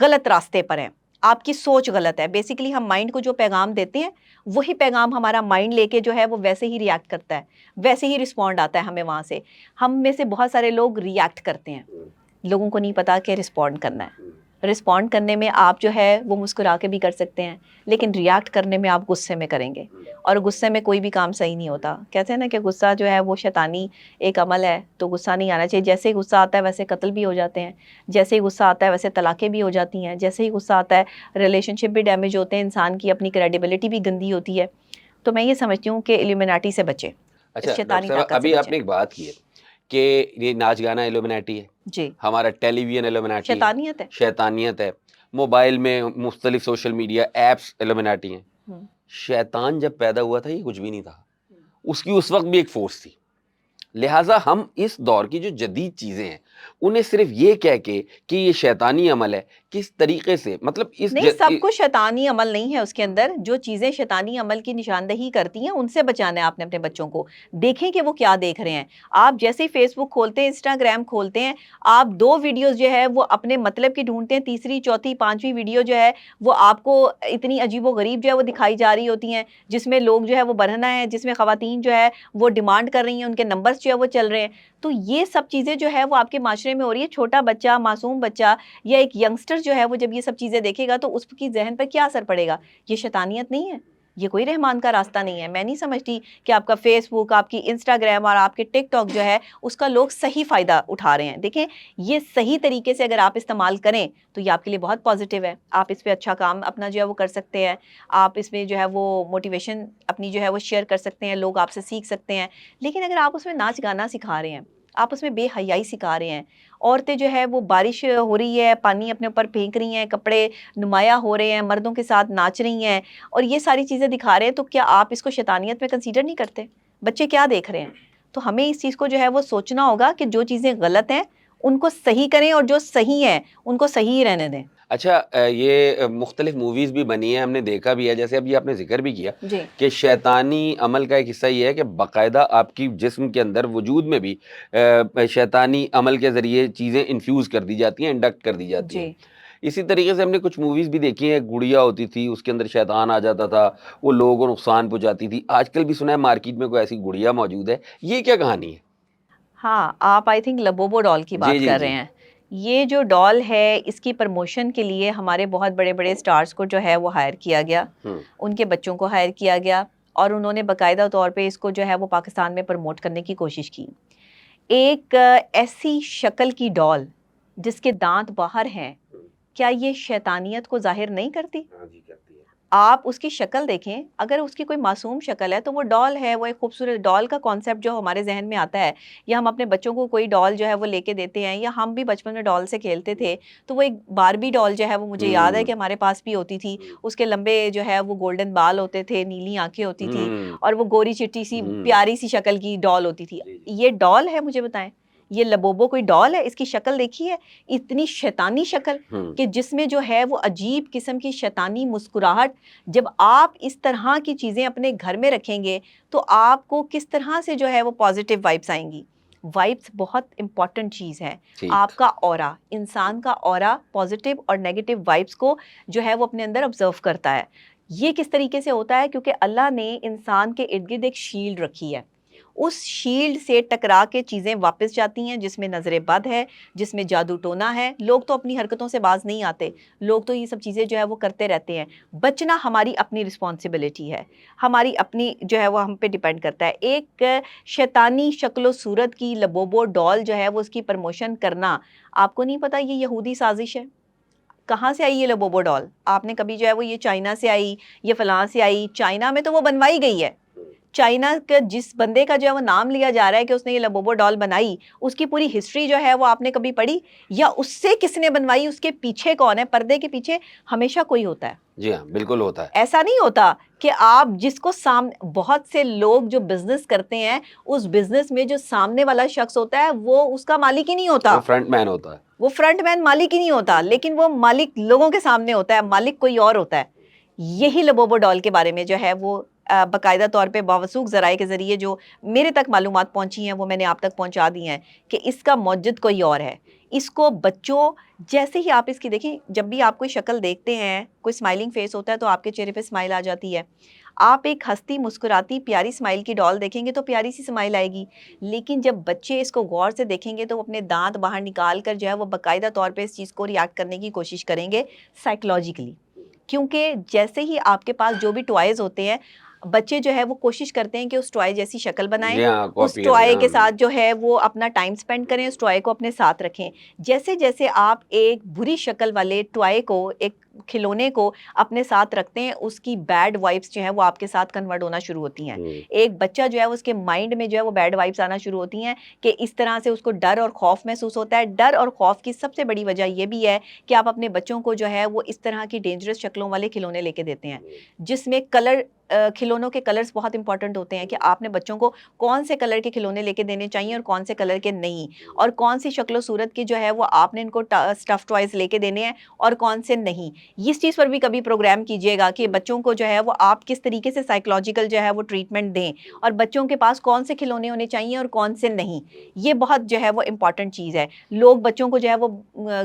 غلط راستے پر ہیں, آپ کی سوچ غلط ہے. بیسیکلی ہم مائنڈ کو جو پیغام دیتے ہیں وہی پیغام ہمارا مائنڈ لے کے جو ہے وہ ویسے ہی ریاکٹ کرتا ہے, ویسے ہی رسپونڈ آتا ہے ہمیں وہاں سے. ہم میں سے بہت سارے لوگ ریاکٹ کرتے ہیں, لوگوں کو نہیں پتا کہ رسپونڈ کرنا ہے. رسپونڈ کرنے میں آپ جو ہے وہ مسکرا کے بھی کر سکتے ہیں, لیکن ریاکٹ کرنے میں آپ غصے میں کریں گے, اور غصے میں کوئی بھی کام صحیح نہیں ہوتا. کہتے ہیں نا کہ غصہ جو ہے وہ شیطانی ایک عمل ہے, تو غصہ نہیں آنا چاہیے. جیسے ہی غصہ آتا ہے ویسے قتل بھی ہو جاتے ہیں, جیسے ہی غصہ آتا ہے ویسے طلاقیں بھی ہو جاتی ہیں, جیسے ہی غصہ آتا ہے ریلیشن شپ بھی ڈیمیج ہوتے ہیں, انسان کی اپنی کریڈیبلٹی بھی گندی ہوتی ہے. تو میں یہ سمجھتی ہوں کہ الومناٹی سے بچیں, اچھا ڈاکٹر شیطانی صاحب, طاقت سے ابھی آپ بچیں. نے ایک بات کی ہے کہ یہ ناچ گانا ایلومنیٹی ہے, جی, ہمارا ٹیلی ویژن ایلومنیٹی ہے, شیطانیت ہے. شیطانیت ہے, موبائل میں مختلف سوشل میڈیا ایپس ایلومنیٹی ہیں. ہم. شیطان جب پیدا ہوا تھا یہ کچھ بھی نہیں تھا, اس کی اس وقت بھی ایک فورس تھی. لہٰذا ہم اس دور کی جو جدید چیزیں ہیں انہیں صرف یہ کہہ کے کہ یہ شیطانی عمل ہے, کس طریقے سے مطلب اس نہیں, سب کچھ شیطانی عمل نہیں ہے اس کے اندر. جو چیزیں شیطانی عمل کی نشاندہی کرتی ہیں ان سے بچانا ہے آپ نے اپنے بچوں کو. دیکھیں کہ وہ کیا دیکھ رہے ہیں. آپ جیسے ہی فیس بک کھولتے ہیں, انسٹاگرام کھولتے ہیں, آپ 2 ویڈیوز جو ہے وہ اپنے مطلب کی ڈھونڈتے ہیں, تیسری چوتھی پانچویں ویڈیو جو ہے وہ آپ کو اتنی عجیب و غریب جو ہے وہ دکھائی جا رہی ہوتی ہیں, جس میں لوگ جو ہے وہ برہنہ ہیں, جس میں خواتین جو ہے وہ ڈیمانڈ کر رہی ہیں, ان کے نمبرز جو ہے وہ چل رہے ہیں. تو یہ سب چیزیں جو ہے وہ آپ کے معاشرے میں ہو رہی ہے. چھوٹا بچہ, معصوم بچہ یا ایک ینگسٹر جو ہے وہ جب یہ سب چیزیں دیکھے گا تو اس کی ذہن پر کیا اثر پڑے گا؟ یہ شیطانیت نہیں ہے, یہ کوئی رحمان کا راستہ نہیں ہے. میں نہیں سمجھتی کہ آپ کا فیس بک, آپ کی انسٹاگرام اور آپ کے ٹک ٹاک جو ہے اس کا لوگ صحیح فائدہ اٹھا رہے ہیں. دیکھیں, یہ صحیح طریقے سے اگر آپ استعمال کریں تو یہ آپ کے لیے بہت پازیٹیو ہے. آپ اس پہ اچھا کام اپنا جو ہے وہ کر سکتے ہیں, آپ اس میں جو ہے وہ موٹیویشن اپنی جو ہے وہ شیئر کر سکتے ہیں, لوگ آپ سے سیکھ سکتے ہیں. لیکن اگر آپ اس میں ناچ گانا سکھا رہے ہیں, آپ اس میں بے حیائی سکھا رہے ہیں, عورتیں جو ہے وہ بارش ہو رہی ہے پانی اپنے اوپر پھینک رہی ہیں, کپڑے نمایاں ہو رہے ہیں, مردوں کے ساتھ ناچ رہی ہیں, اور یہ ساری چیزیں دکھا رہے ہیں, تو کیا آپ اس کو شیطانیت میں کنسیڈر نہیں کرتے؟ بچے کیا دیکھ رہے ہیں؟ تو ہمیں اس چیز کو جو ہے وہ سوچنا ہوگا کہ جو چیزیں غلط ہیں ان کو صحیح کریں, اور جو صحیح ہیں ان کو صحیح رہنے دیں. اچھا یہ مختلف موویز بھی بنی ہیں, ہم نے دیکھا بھی ہے, جیسے ابھی آپ نے ذکر بھی کیا جی, کہ شیطانی عمل کا ایک حصہ یہ ہے کہ باقاعدہ آپ کی جسم کے اندر وجود میں بھی شیطانی عمل کے ذریعے چیزیں انفیوز کر دی جاتی ہیں, انڈکٹ کر دی جاتی ہیں. جی, اسی طریقے سے ہم نے کچھ موویز بھی دیکھی ہیں, گڑیا ہوتی تھی, اس کے اندر شیطان آ جاتا تھا, وہ لوگوں کو نقصان پہنچاتی تھی. آج کل بھی سنا ہے مارکیٹ میں کوئی ایسی گڑیا موجود ہے, یہ کیا کہانی ہے؟ ہاں, آپ آئی تھنک لبوبو ڈال کی جی بات جی کر رہے جی. ہیں. یہ جو ڈال ہے اس کی پرموشن کے لیے ہمارے بہت بڑے بڑے سٹارز کو جو ہے وہ ہائر کیا گیا, ان کے بچوں کو ہائر کیا گیا, اور انہوں نے باقاعدہ طور پہ اس کو جو ہے وہ پاکستان میں پروموٹ کرنے کی کوشش کی. ایک ایسی شکل کی ڈال جس کے دانت باہر ہیں, کیا یہ شیطانیت کو ظاہر نہیں کرتی؟ آپ اس کی شکل دیکھیں، اگر اس کی کوئی معصوم شکل ہے تو وہ ڈال ہے، وہ ایک خوبصورت ڈال کا کانسیپٹ جو ہمارے ذہن میں آتا ہے، یا ہم اپنے بچوں کو کوئی ڈال جو ہے وہ لے کے دیتے ہیں، یا ہم بھی بچپن میں ڈال سے کھیلتے تھے، تو وہ ایک باربی ڈال جو ہے وہ مجھے یاد ہے کہ ہمارے پاس بھی ہوتی تھی. اس کے لمبے جو ہے وہ گولڈن بال ہوتے تھے، نیلی آنکھیں ہوتی تھی، اور وہ گوری چٹی سی پیاری سی شکل کی ڈال ہوتی تھی. یہ ڈال ہے؟ مجھے بتائیں، یہ لبوبو کوئی ڈال ہے؟ اس کی شکل دیکھی ہے، اتنی شیطانی شکل کہ جس میں جو ہے وہ عجیب قسم کی شیطانی مسکراہٹ. جب آپ اس طرح کی چیزیں اپنے گھر میں رکھیں گے تو آپ کو کس طرح سے جو ہے وہ پازیٹیو وائبس آئیں گی. وائبس بہت امپورٹنٹ چیز ہے. آپ کا اورا، انسان کا اورا پازیٹیو اور نیگیٹو وائبس کو جو ہے وہ اپنے اندر آبزرو کرتا ہے. یہ کس طریقے سے ہوتا ہے؟ کیونکہ اللہ نے انسان کے ارد گرد ایک شیلڈ رکھی ہے. اس شیلڈ سے ٹکرا کے چیزیں واپس جاتی ہیں، جس میں نظر بد ہے، جس میں جادو ٹونا ہے. لوگ تو اپنی حرکتوں سے باز نہیں آتے، لوگ تو یہ سب چیزیں جو ہے وہ کرتے رہتے ہیں. بچنا ہماری اپنی رسپانسبلٹی ہے، ہماری اپنی جو ہے وہ ہم پہ ڈیپینڈ کرتا ہے. ایک شیطانی شکل و صورت کی لبوبو ڈال جو ہے وہ اس کی پروموشن کرنا، آپ کو نہیں پتا یہ یہودی سازش ہے؟ کہاں سے آئی یہ لبوبو ڈال؟ آپ نے کبھی جو ہے وہ یہ چائنا سے آئی، یہ فلاں سے آئی؟ چائنا میں تو وہ بنوائی گئی ہے. چائنا کا جس بندے کا جو ہے وہ نام لیا جا رہا ہے کہ اس نے یہ لبوبو ڈال بنائی، اس کی پوری ہسٹری جو ہے وہ آپ نے کبھی پڑھی؟ یا اس سے کس نے بنوائی، اس کے پیچھے کون ہے؟ پردے کے پیچھے ہمیشہ کوئی ہوتا ہے. جی ہاں، بالکل ہوتا ہے. ایسا نہیں ہوتا کہ آپ جس کو بہت سے لوگ جو بزنس کرتے ہیں، اس بزنس میں جو سامنے والا شخص ہوتا ہے وہ اس کا مالک ہی نہیں ہوتا، وہ فرنٹ مین ہوتا ہے. وہ فرنٹ مین مالک ہی نہیں ہوتا، لیکن وہ مالک لوگوں کے سامنے ہوتا ہے، مالک کوئی اور ہوتا ہے. یہی لبوبو ڈال کے بارے میں جو ہے وہ باقاعدہ طور پہ باوثوق ذرائع کے ذریعے جو میرے تک معلومات پہنچی ہیں وہ میں نے آپ تک پہنچا دی ہیں کہ اس کا موجد کوئی اور ہے. اس کو بچوں جیسے ہی آپ اس کی دیکھیں، جب بھی آپ کوئی شکل دیکھتے ہیں، کوئی اسمائلنگ فیس ہوتا ہے تو آپ کے چہرے پہ اسمائل آ جاتی ہے. آپ ایک ہنستی مسکراتی پیاری اسمائل کی ڈال دیکھیں گے تو پیاری سی اسمائل آئے گی. لیکن جب بچے اس کو غور سے دیکھیں گے تو وہ اپنے دانت باہر نکال کر جو ہے وہ باقاعدہ طور پہ اس چیز کو ریاکٹ کرنے کی کوشش کریں گے سائیکلوجیکلی. کیونکہ جیسے ہی آپ کے پاس جو بھی ٹوائز ہوتے ہیں، بچے جو ہے وہ کوشش کرتے ہیں کہ اس ٹوائے جیسی شکل بنائیں، جی ہاں، اس کاپی ٹوائے کے ساتھ جو ہے وہ اپنا ٹائم سپینڈ کریں، اس ٹوائے کو اپنے ساتھ رکھیں. جیسے جیسے آپ ایک بری شکل والے ٹوائے کو، ایک کھلونے کو اپنے ساتھ رکھتے ہیں، اس کی بیڈ وائبس جو ہیں وہ آپ کے ساتھ کنورٹ ہونا شروع ہوتی ہیں. ایک بچہ جو ہے اس کے مائنڈ میں جو ہے وہ بیڈ وائبس آنا شروع ہوتی ہیں کہ اس طرح سے اس کو ڈر اور خوف محسوس ہوتا ہے. ڈر اور خوف کی سب سے بڑی وجہ یہ بھی ہے کہ آپ اپنے بچوں کو جو ہے وہ اس طرح کی ڈینجرس شکلوں والے کھلونے لے کے دیتے ہیں، جس میں کلر کھلونوں کے کلرز بہت امپورٹنٹ ہوتے ہیں کہ آپ نے بچوں کو کون سے کلر کے کھلونے لے کے دینے چاہیے اور کون سے کلر کے نہیں، اور کون سی شکل و صورت کی جو ہے وہ آپ نے ان کو اسٹف ٹوائز لے کے دینے ہیں اور کون سے نہیں. اس چیز پر بھی کبھی پروگرام کیجیے گا کہ بچوں کو جو ہے وہ آپ کس طریقے سے سائیکلوجیکل جو ہے وہ ٹریٹمنٹ دیں، اور بچوں کے پاس کون سے کھلونے ہونے چاہیے اور کون سے نہیں. یہ بہت جو ہے وہ امپورٹنٹ چیز ہے. لوگ بچوں کو جو ہے وہ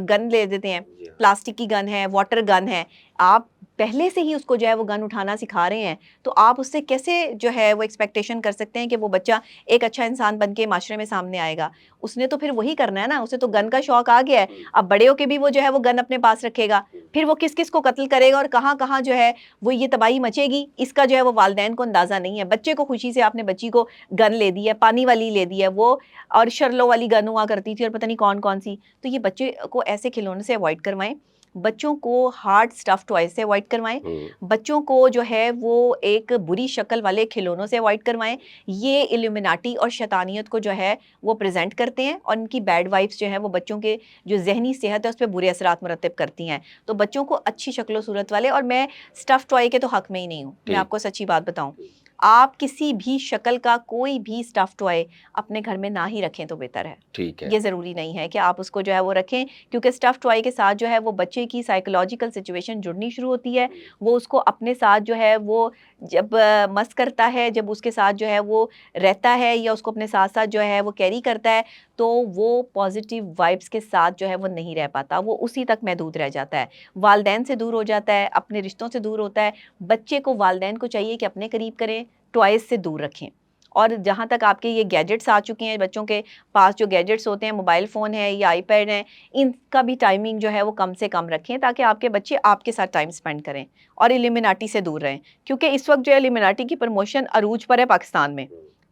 گن لے دیتے ہیں، پلاسٹک کی گن ہے، واٹر گن ہے. آپ پہلے سے ہی اس کو جو ہے وہ گن اٹھانا سکھا رہے ہیں تو آپ اس سے کیسے جو ہے وہ ایکسپیکٹیشن کر سکتے ہیں کہ وہ بچہ ایک اچھا انسان بن کے معاشرے میں سامنے آئے گا؟ اس نے تو پھر وہی کرنا ہے نا، اسے تو گن کا شوق آ گیا ہے. اب بڑے ہو کے بھی وہ جو ہے وہ گن اپنے پاس رکھے گا، پھر وہ کس کس کو قتل کرے گا اور کہاں کہاں جو ہے وہ یہ تباہی مچے گی، اس کا جو ہے وہ والدین کو اندازہ نہیں ہے. بچے کو خوشی سے آپ نے بچی کو گن لے دی ہے، پانی والی لے دی ہے وہ، اور شرلو والی گن ہوا کرتی تھی اور پتہ نہیں کون کون سی. تو یہ بچے کو ایسے کھلونے سے اوائڈ کروائیں، بچوں کو ہارڈ اسٹف ٹوائز سے اوائڈ کروائیں، بچوں کو جو ہے وہ ایک بری شکل والے کھلونوں سے اوائڈ کروائیں. یہ ایلومیناٹی اور شیطانیت کو جو ہے وہ پریزنٹ کرتے ہیں اور ان کی بیڈ وائبس جو ہیں وہ بچوں کے جو ذہنی صحت ہے اس پہ برے اثرات مرتب کرتی ہیں. تو بچوں کو اچھی شکل و صورت والے، اور میں اسٹف ٹوائے کے تو حق میں ہی نہیں ہوں، میں آپ کو سچی بات بتاؤں، آپ کسی بھی شکل کا کوئی بھی اسٹف ٹوائے اپنے گھر میں نہ ہی رکھیں تو بہتر ہے. ٹھیک ہے. یہ ضروری نہیں ہے کہ آپ اس کو جو ہے وہ رکھیں، کیونکہ اسٹف ٹوائے کے ساتھ جو ہے وہ بچے کی سائیکولوجیکل سچویشن جڑنی شروع ہوتی ہے. وہ اس کو اپنے ساتھ جو ہے وہ جب مس کرتا ہے، جب اس کے ساتھ جو ہے وہ رہتا ہے یا اس کو اپنے ساتھ ساتھ جو ہے وہ کیری کرتا ہے، تو وہ پازیٹیو وائبس کے ساتھ جو ہے وہ نہیں رہ پاتا، وہ اسی تک محدود رہ جاتا ہے، والدین سے دور ہو جاتا ہے، اپنے رشتوں سے دور ہوتا ہے. بچے کو والدین کو چاہیے کہ اپنے قریب کریں، ٹوائز سے دور رکھیں. اور جہاں تک آپ کے یہ گیجٹس آ چکے ہیں، بچوں کے پاس جو گیجٹس ہوتے ہیں، موبائل فون ہے یا آئی پیڈ ہیں، ان کا بھی ٹائمنگ جو ہے وہ کم سے کم رکھیں تاکہ آپ کے بچے آپ کے ساتھ ٹائم سپینڈ کریں اور ایلیمیناٹی سے دور رہیں. کیونکہ اس وقت جو ہے ایلیمیناٹی کی پروموشن عروج پر ہے پاکستان میں.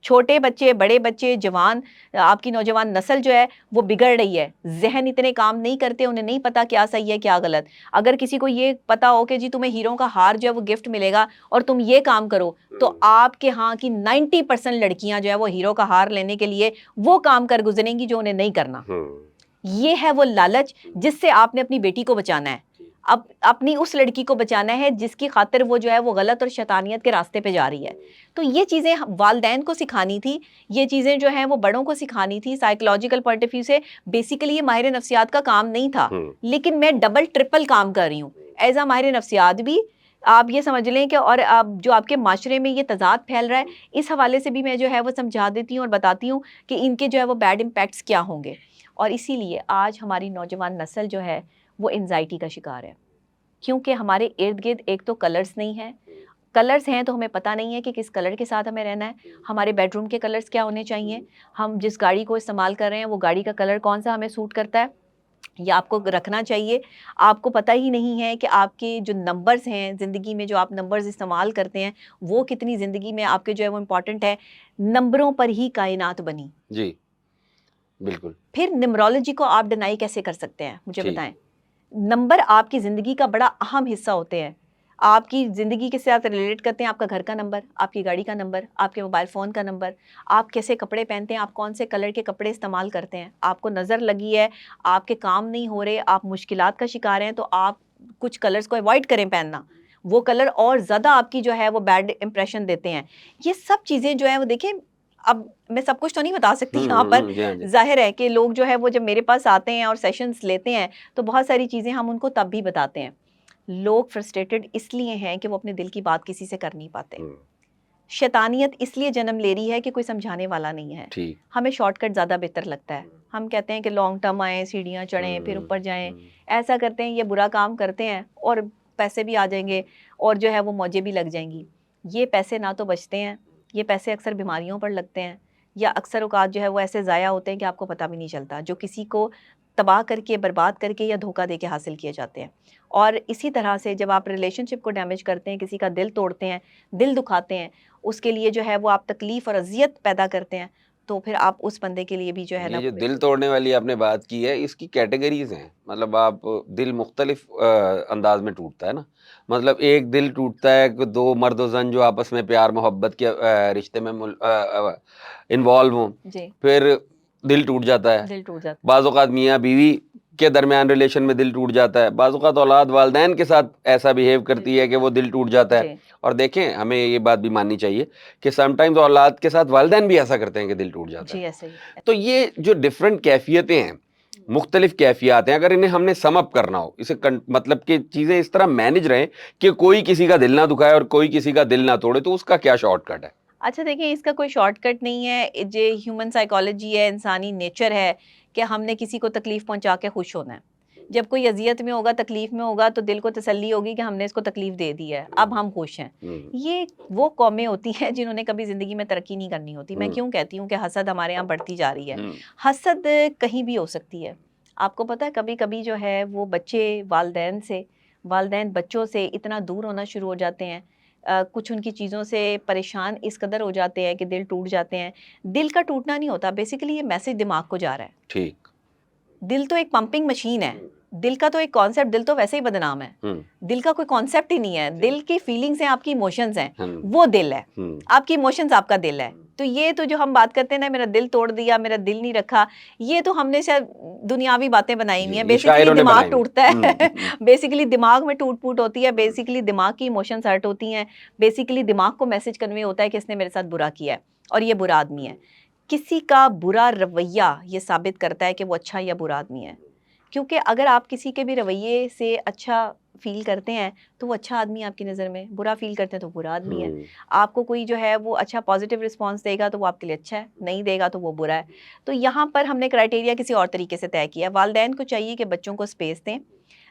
چھوٹے بچے، بڑے بچے، جوان، آپ کی نوجوان نسل جو ہے وہ بگڑ رہی ہے. ذہن اتنے کام نہیں کرتے، انہیں نہیں پتا کیا صحیح ہے کیا غلط. اگر کسی کو یہ پتا ہو کہ جی تمہیں ہیروں کا ہار جو ہے وہ گفٹ ملے گا اور تم یہ کام کرو، تو آپ کے ہاں کی 90% لڑکیاں جو ہے وہ ہیرو کا ہار لینے کے لیے وہ کام کر گزریں گی جو انہیں نہیں کرنا. یہ ہے وہ لالچ جس سے آپ نے اپنی بیٹی کو بچانا ہے. اب اپنی اس لڑکی کو بچانا ہے جس کی خاطر وہ جو ہے وہ غلط اور شیطانیت کے راستے پہ جا رہی ہے. تو یہ چیزیں والدین کو سکھانی تھی، یہ چیزیں جو ہیں وہ بڑوں کو سکھانی تھی. سائیکولوجیکل پوائنٹ آف ویو سے بیسیکلی یہ ماہر نفسیات کا کام نہیں تھا، لیکن میں ڈبل ٹرپل کام کر رہی ہوں ایز اے ماہر نفسیات بھی. آپ یہ سمجھ لیں کہ اور اب جو آپ کے معاشرے میں یہ تضاد پھیل رہا ہے اس حوالے سے بھی میں جو ہے وہ سمجھا دیتی ہوں اور بتاتی ہوں کہ ان کے جو ہے وہ بیڈ امپیکٹس کیا ہوں گے. اور اسی لیے آج ہماری نوجوان نسل جو ہے وہ انزائٹی کا شکار ہے، کیونکہ ہمارے ارد گرد ایک تو کلرز نہیں ہیں. کلرز ہیں تو ہمیں پتہ نہیں ہے کہ کس کلر کے ساتھ ہمیں رہنا ہے. ہمارے بیڈ روم کے کلرز کیا ہونے چاہیے، ہم جس گاڑی کو استعمال کر رہے ہیں وہ گاڑی کا کلر کون سا ہمیں سوٹ کرتا ہے یا آپ کو رکھنا چاہیے. آپ کو پتہ ہی نہیں ہے کہ آپ کے جو نمبرز ہیں زندگی میں، جو آپ نمبرز استعمال کرتے ہیں وہ کتنی زندگی میں آپ کے جو ہے وہ امپورٹنٹ ہے. نمبروں پر ہی کائنات بنی. جی بالکل. پھر نمرولوجی کو آپ ڈینائی کیسے کر سکتے ہیں مجھے بتائیں. نمبر آپ کی زندگی کا بڑا اہم حصہ ہوتے ہیں. آپ کی زندگی کے ساتھ ریلیٹ کرتے ہیں آپ کا گھر کا نمبر، آپ کی گاڑی کا نمبر، آپ کے موبائل فون کا نمبر، آپ کیسے کپڑے پہنتے ہیں، آپ کون سے کلر کے کپڑے استعمال کرتے ہیں. آپ کو نظر لگی ہے، آپ کے کام نہیں ہو رہے، آپ مشکلات کا شکار ہیں، تو آپ کچھ کلرز کو ایوائڈ کریں پہننا. وہ کلر اور زیادہ آپ کی جو ہے وہ بیڈ امپریشن دیتے ہیں. یہ سب چیزیں جو ہیں وہ دیکھیں، اب میں سب کچھ تو نہیں بتا سکتی یہاں پر. ظاہر ہے کہ لوگ جو ہے وہ جب میرے پاس آتے ہیں اور سیشنز لیتے ہیں تو بہت ساری چیزیں ہم ان کو تب بھی بتاتے ہیں. لوگ فرسٹریٹڈ اس لیے ہیں کہ وہ اپنے دل کی بات کسی سے کر نہیں پاتے. شیطانیت اس لیے جنم لے رہی ہے کہ کوئی سمجھانے والا نہیں ہے. ہمیں شارٹ کٹ زیادہ بہتر لگتا ہے. ہم کہتے ہیں کہ لانگ ٹرم آئیں، سیڑھیاں چڑھیں، پھر اوپر جائیں، ایسا کرتے ہیں، یہ برا کام کرتے ہیں اور پیسے بھی آ جائیں گے اور جو ہے وہ موجیں بھی لگ جائیں گی. یہ پیسے نہ تو بچتے ہیں، یہ پیسے اکثر بیماریوں پر لگتے ہیں یا اکثر اوقات جو ہے وہ ایسے ضائع ہوتے ہیں کہ آپ کو پتہ بھی نہیں چلتا، جو کسی کو تباہ کر کے، برباد کر کے یا دھوکہ دے کے حاصل کیے جاتے ہیں. اور اسی طرح سے جب آپ ریلیشن شپ کو ڈیمیج کرتے ہیں، کسی کا دل توڑتے ہیں، دل دکھاتے ہیں، اس کے لیے جو ہے وہ آپ تکلیف اور اذیت پیدا کرتے ہیں، تو پھر آپ اس بندے کے لیے بھی جو ہے نا، یہ جو دل توڑنے والی آپ نے بات کی ہے اس کی کیٹیگریز ہیں. مطلب آپ دل مختلف انداز میں ٹوٹتا ہے نا. مطلب ایک دل ٹوٹتا ہے کہ دو مرد و زن جو آپس میں پیار محبت کے رشتے میں انوالو ہوں، پھر دل ٹوٹ جاتا ہے. دل ٹوٹ جاتا بعض اوقات میاں بیوی کے درمیان ریلیشن میں دل ٹوٹ جاتا ہے. بعض اوقات اولاد والدین کے ساتھ ایسا بیہیو کرتی ہے کہ وہ دل ٹوٹ جاتا ہے. اور دیکھیں ہمیں یہ بات بھی ماننی چاہیے کہ سم ٹائمز اولاد کے ساتھ والدین بھی ایسا کرتے ہیں کہ دل ٹوٹ جاتا ہے. ایسے ہی. تو یہ جو ڈفرینٹ کیفیتیں ہیں، مختلف کیفیات ہیں، اگر انہیں ہم نے سم اپ کرنا ہو، اسے مطلب کہ چیزیں اس طرح مینج رہیں کہ کوئی کسی کا دل نہ دکھائے اور کوئی کسی کا دل نہ توڑے، تو اس کا کیا شارٹ کٹ ہے؟ اچھا دیکھیں، اس کا کوئی شارٹ کٹ نہیں ہے. جو ہیومن سائیکالوجی ہے، انسانی نیچر ہے کہ ہم نے کسی کو تکلیف پہنچا کے خوش ہونا ہے. جب کوئی اذیت میں ہوگا، تکلیف میں ہوگا، تو دل کو تسلی ہوگی کہ ہم نے اس کو تکلیف دے دی ہے، اب ہم خوش ہیں. یہ وہ قومیں ہوتی ہیں جنہوں نے کبھی زندگی میں ترقی نہیں کرنی ہوتی. میں کیوں کہتی ہوں کہ حسد ہمارے یہاں بڑھتی جا رہی ہے. حسد کہیں بھی ہو سکتی ہے. آپ کو پتہ ہے کبھی کبھی جو ہے وہ بچے والدین بچوں سے اتنا دور ہونا شروع ہو جاتے ہیں، کچھ ان کی چیزوں سے پریشان اس قدر ہو جاتے ہیں کہ دل ٹوٹ جاتے ہیں. دل کا ٹوٹنا نہیں ہوتا، بیسیکلی یہ میسج دماغ کو جا رہا ہے. ٹھیک. دل تو ایک پمپنگ مشین ہے. دل کا تو ایک کانسیپٹ، دل تو ویسے ہی بدنام ہے. دل کا کوئی کانسیپٹ ہی نہیں ہے. دل کی فیلنگز ہیں، آپ کی ایموشنز ہیں، وہ دل ہے. آپ کی ایموشنز آپ کا دل ہے. تو یہ تو جو ہم بات کرتے ہیں نا، میرا دل توڑ دیا، میرا دل نہیں رکھا، یہ تو ہم نے شاید دنیاوی باتیں بنائی ہوئی ہیں. بیسیکلی دماغ ٹوٹتا ہے، بیسیکلی دماغ میں ٹوٹ پوٹ ہوتی ہے، بیسیکلی دماغ کی ایموشنز ہرٹ ہوتی ہیں، بیسیکلی دماغ کو میسج کنوے ہوتا ہے کہ اس نے میرے ساتھ برا کیا ہے اور یہ برا آدمی ہے. کسی کا برا رویہ یہ ثابت کرتا ہے کہ وہ اچھا یا برا آدمی ہے. کیونکہ اگر آپ کسی کے بھی رویے سے اچھا فیل کرتے ہیں تو وہ اچھا آدمی آپ کی نظر میں، برا فیل کرتے ہیں تو برا آدمی ہے. آپ کو کوئی جو ہے وہ اچھا پازیٹیو رسپانس دے گا تو وہ آپ کے لیے اچھا ہے، نہیں دے گا تو وہ برا ہے. تو یہاں پر ہم نے کرائٹیریا کسی اور طریقے سے طے کیا. والدین کو چاہیے کہ بچوں کو اسپیس دیں.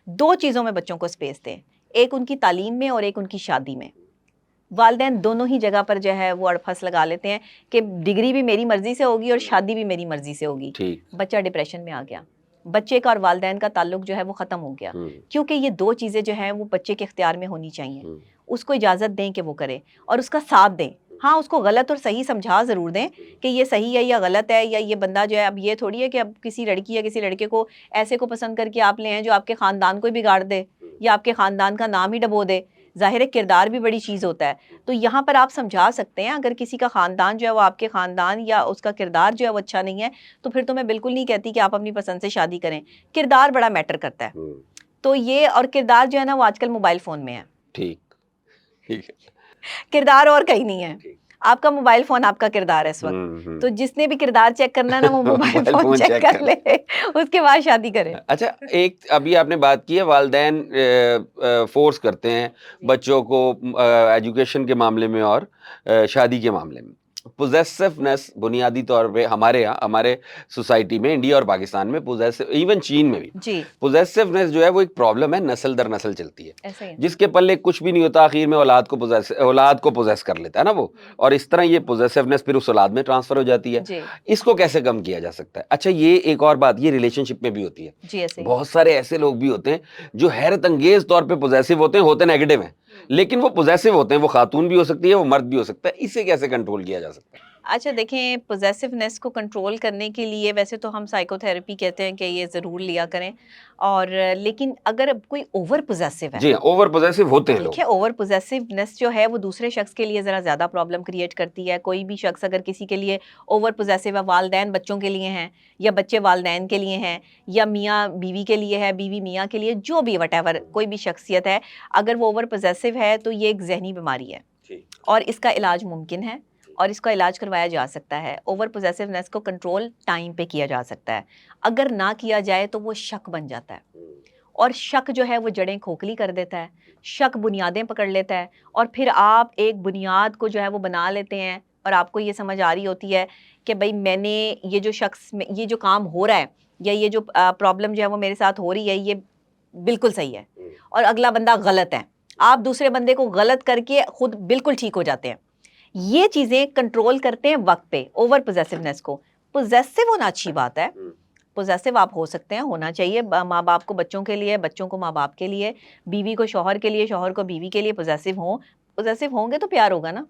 دو چیزوں میں بچوں کو اسپیس دیں، ایک ان کی تعلیم میں اور ایک ان کی شادی میں. والدین دونوں ہی جگہ پر جو ہے وہ اڑپھس لگا لیتے ہیں کہ ڈگری بھی میری مرضی سے ہوگی اور شادی بھی میری مرضی سے ہوگی. بچہ ڈپریشن میں آ گیا، بچے کا اور والدین کا تعلق جو ہے وہ ختم ہو گیا. کیونکہ یہ دو چیزیں جو ہیں وہ بچے کے اختیار میں ہونی چاہیے. اس کو اجازت دیں کہ وہ کرے اور اس کا ساتھ دیں. ہاں اس کو غلط اور صحیح سمجھا ضرور دیں کہ یہ صحیح ہے یا غلط ہے, یا یہ بندہ جو ہے, اب یہ تھوڑی ہے کہ اب کسی لڑکی یا کسی لڑکے کو ایسے کو پسند کر کے آپ لے ہیں جو آپ کے خاندان کو ہی بگاڑ دے یا آپ کے خاندان کا نام ہی ڈبو دے. ظاہر ہے کردار بھی بڑی چیز ہوتا ہے, تو یہاں پر آپ سمجھا سکتے ہیں اگر کسی کا خاندان جو ہے وہ آپ کے خاندان یا اس کا کردار جو ہے وہ اچھا نہیں ہے تو پھر تو میں بالکل نہیں کہتی کہ آپ اپنی پسند سے شادی کریں. کردار بڑا میٹر کرتا ہے, تو یہ, اور کردار جو ہے نا وہ آج کل موبائل فون میں ہے. ٹھیک ٹھیک ہے. کردار اور کہیں نہیں ہے, آپ کا موبائل فون آپ کا کردار ہے اس وقت. تو جس نے بھی کردار چیک کرنا ہے نا وہ موبائل فون چیک کر لے, اس کے بعد شادی کرے. اچھا, ایک ابھی آپ نے بات کی ہے والدین فورس کرتے ہیں بچوں کو ایجوکیشن کے معاملے میں اور شادی کے معاملے میں. پوزیسونیس بنیادی طور پہ ہمارے یہاں, ہمارے سوسائٹی میں, انڈیا اور پاکستان میں ایون چین میں بھی جی پوزیسونیس جو ہے وہ ایک پرابلم ہے, نسل در نسل چلتی ہے. ایسے ہی جس کے پلے کچھ بھی نہیں ہوتا, آخر میں اولاد کو پوزیس کر لیتا ہے نا وہ, اور اس طرح یہ پوزیسونیس پھر اس اولاد میں ٹرانسفر ہو جاتی ہے. جی اس کو کیسے کم کیا جا سکتا ہے؟ اچھا, یہ ایک اور بات, یہ ریلیشن شپ میں بھی ہوتی ہے. جی ایسے ہی. بہت سارے ایسے لوگ بھی ہوتے ہیں جو حیرت انگیز طور پہ پوزیسو ہوتے نیگیٹو ہیں, لیکن وہ پوزیسو ہوتے ہیں, وہ خاتون بھی ہو سکتی ہے, وہ مرد بھی ہو سکتا ہے. اسے کیسے کنٹرول کیا جا سکتا ہے؟ اچھا دیکھیں, پوزیسونیس کو کنٹرول کرنے کے لیے ویسے تو ہم سائیکو تھراپی کہتے ہیں کہ یہ ضرور لیا کریں, اور لیکن اگر کوئی اوور پوزیسو ہے, جی اوور پوزیسو ہوتے ہیں لوگ. دیکھیں اوور پوزیسونیس جو ہے وہ دوسرے شخص کے لیے ذرا زیادہ پرابلم کریٹ کرتی ہے. کوئی بھی شخص اگر کسی کے لیے اوور پوزیسو ہے, والدین بچوں کے لیے ہیں یا بچے والدین کے لیے ہیں یا میاں بیوی کے لیے ہے, بیوی میاں کے لیے, جو بھی وٹ ایور کوئی بھی شخصیت ہے, اگر وہ اوور پوزیسو ہے تو یہ ایک ذہنی بیماری ہے اور اس کا علاج ممکن ہے اور اس کا علاج کروایا جا سکتا ہے. اوور پوزیسونیس کو کنٹرول ٹائم پہ کیا جا سکتا ہے. اگر نہ کیا جائے تو وہ شک بن جاتا ہے, اور شک جو ہے وہ جڑیں کھوکھلی کر دیتا ہے, شک بنیادیں پکڑ لیتا ہے, اور پھر آپ ایک بنیاد کو جو ہے وہ بنا لیتے ہیں اور آپ کو یہ سمجھ آ رہی ہوتی ہے کہ بھئی میں نے یہ جو شخص, یہ جو کام ہو رہا ہے یا یہ جو پرابلم جو ہے وہ میرے ساتھ ہو رہی ہے یہ بالکل صحیح ہے اور اگلا بندہ غلط ہے. آپ دوسرے بندے کو غلط کر کے خود بالکل ٹھیک ہو جاتے ہیں. یہ چیزیں کنٹرول کرتے ہیں وقت پہ اوور پوزیسونیس کو. پوزیسو ہونا اچھی بات ہے, پوزیسو آپ ہو سکتے ہیں, ہونا چاہیے. ماں باپ کو بچوں کے لیے, بچوں کو ماں باپ کے لیے, بیوی کو شوہر کے لیے, شوہر کو بیوی کے لیے پوزیسو ہوں گے تو پیار ہوگا نا.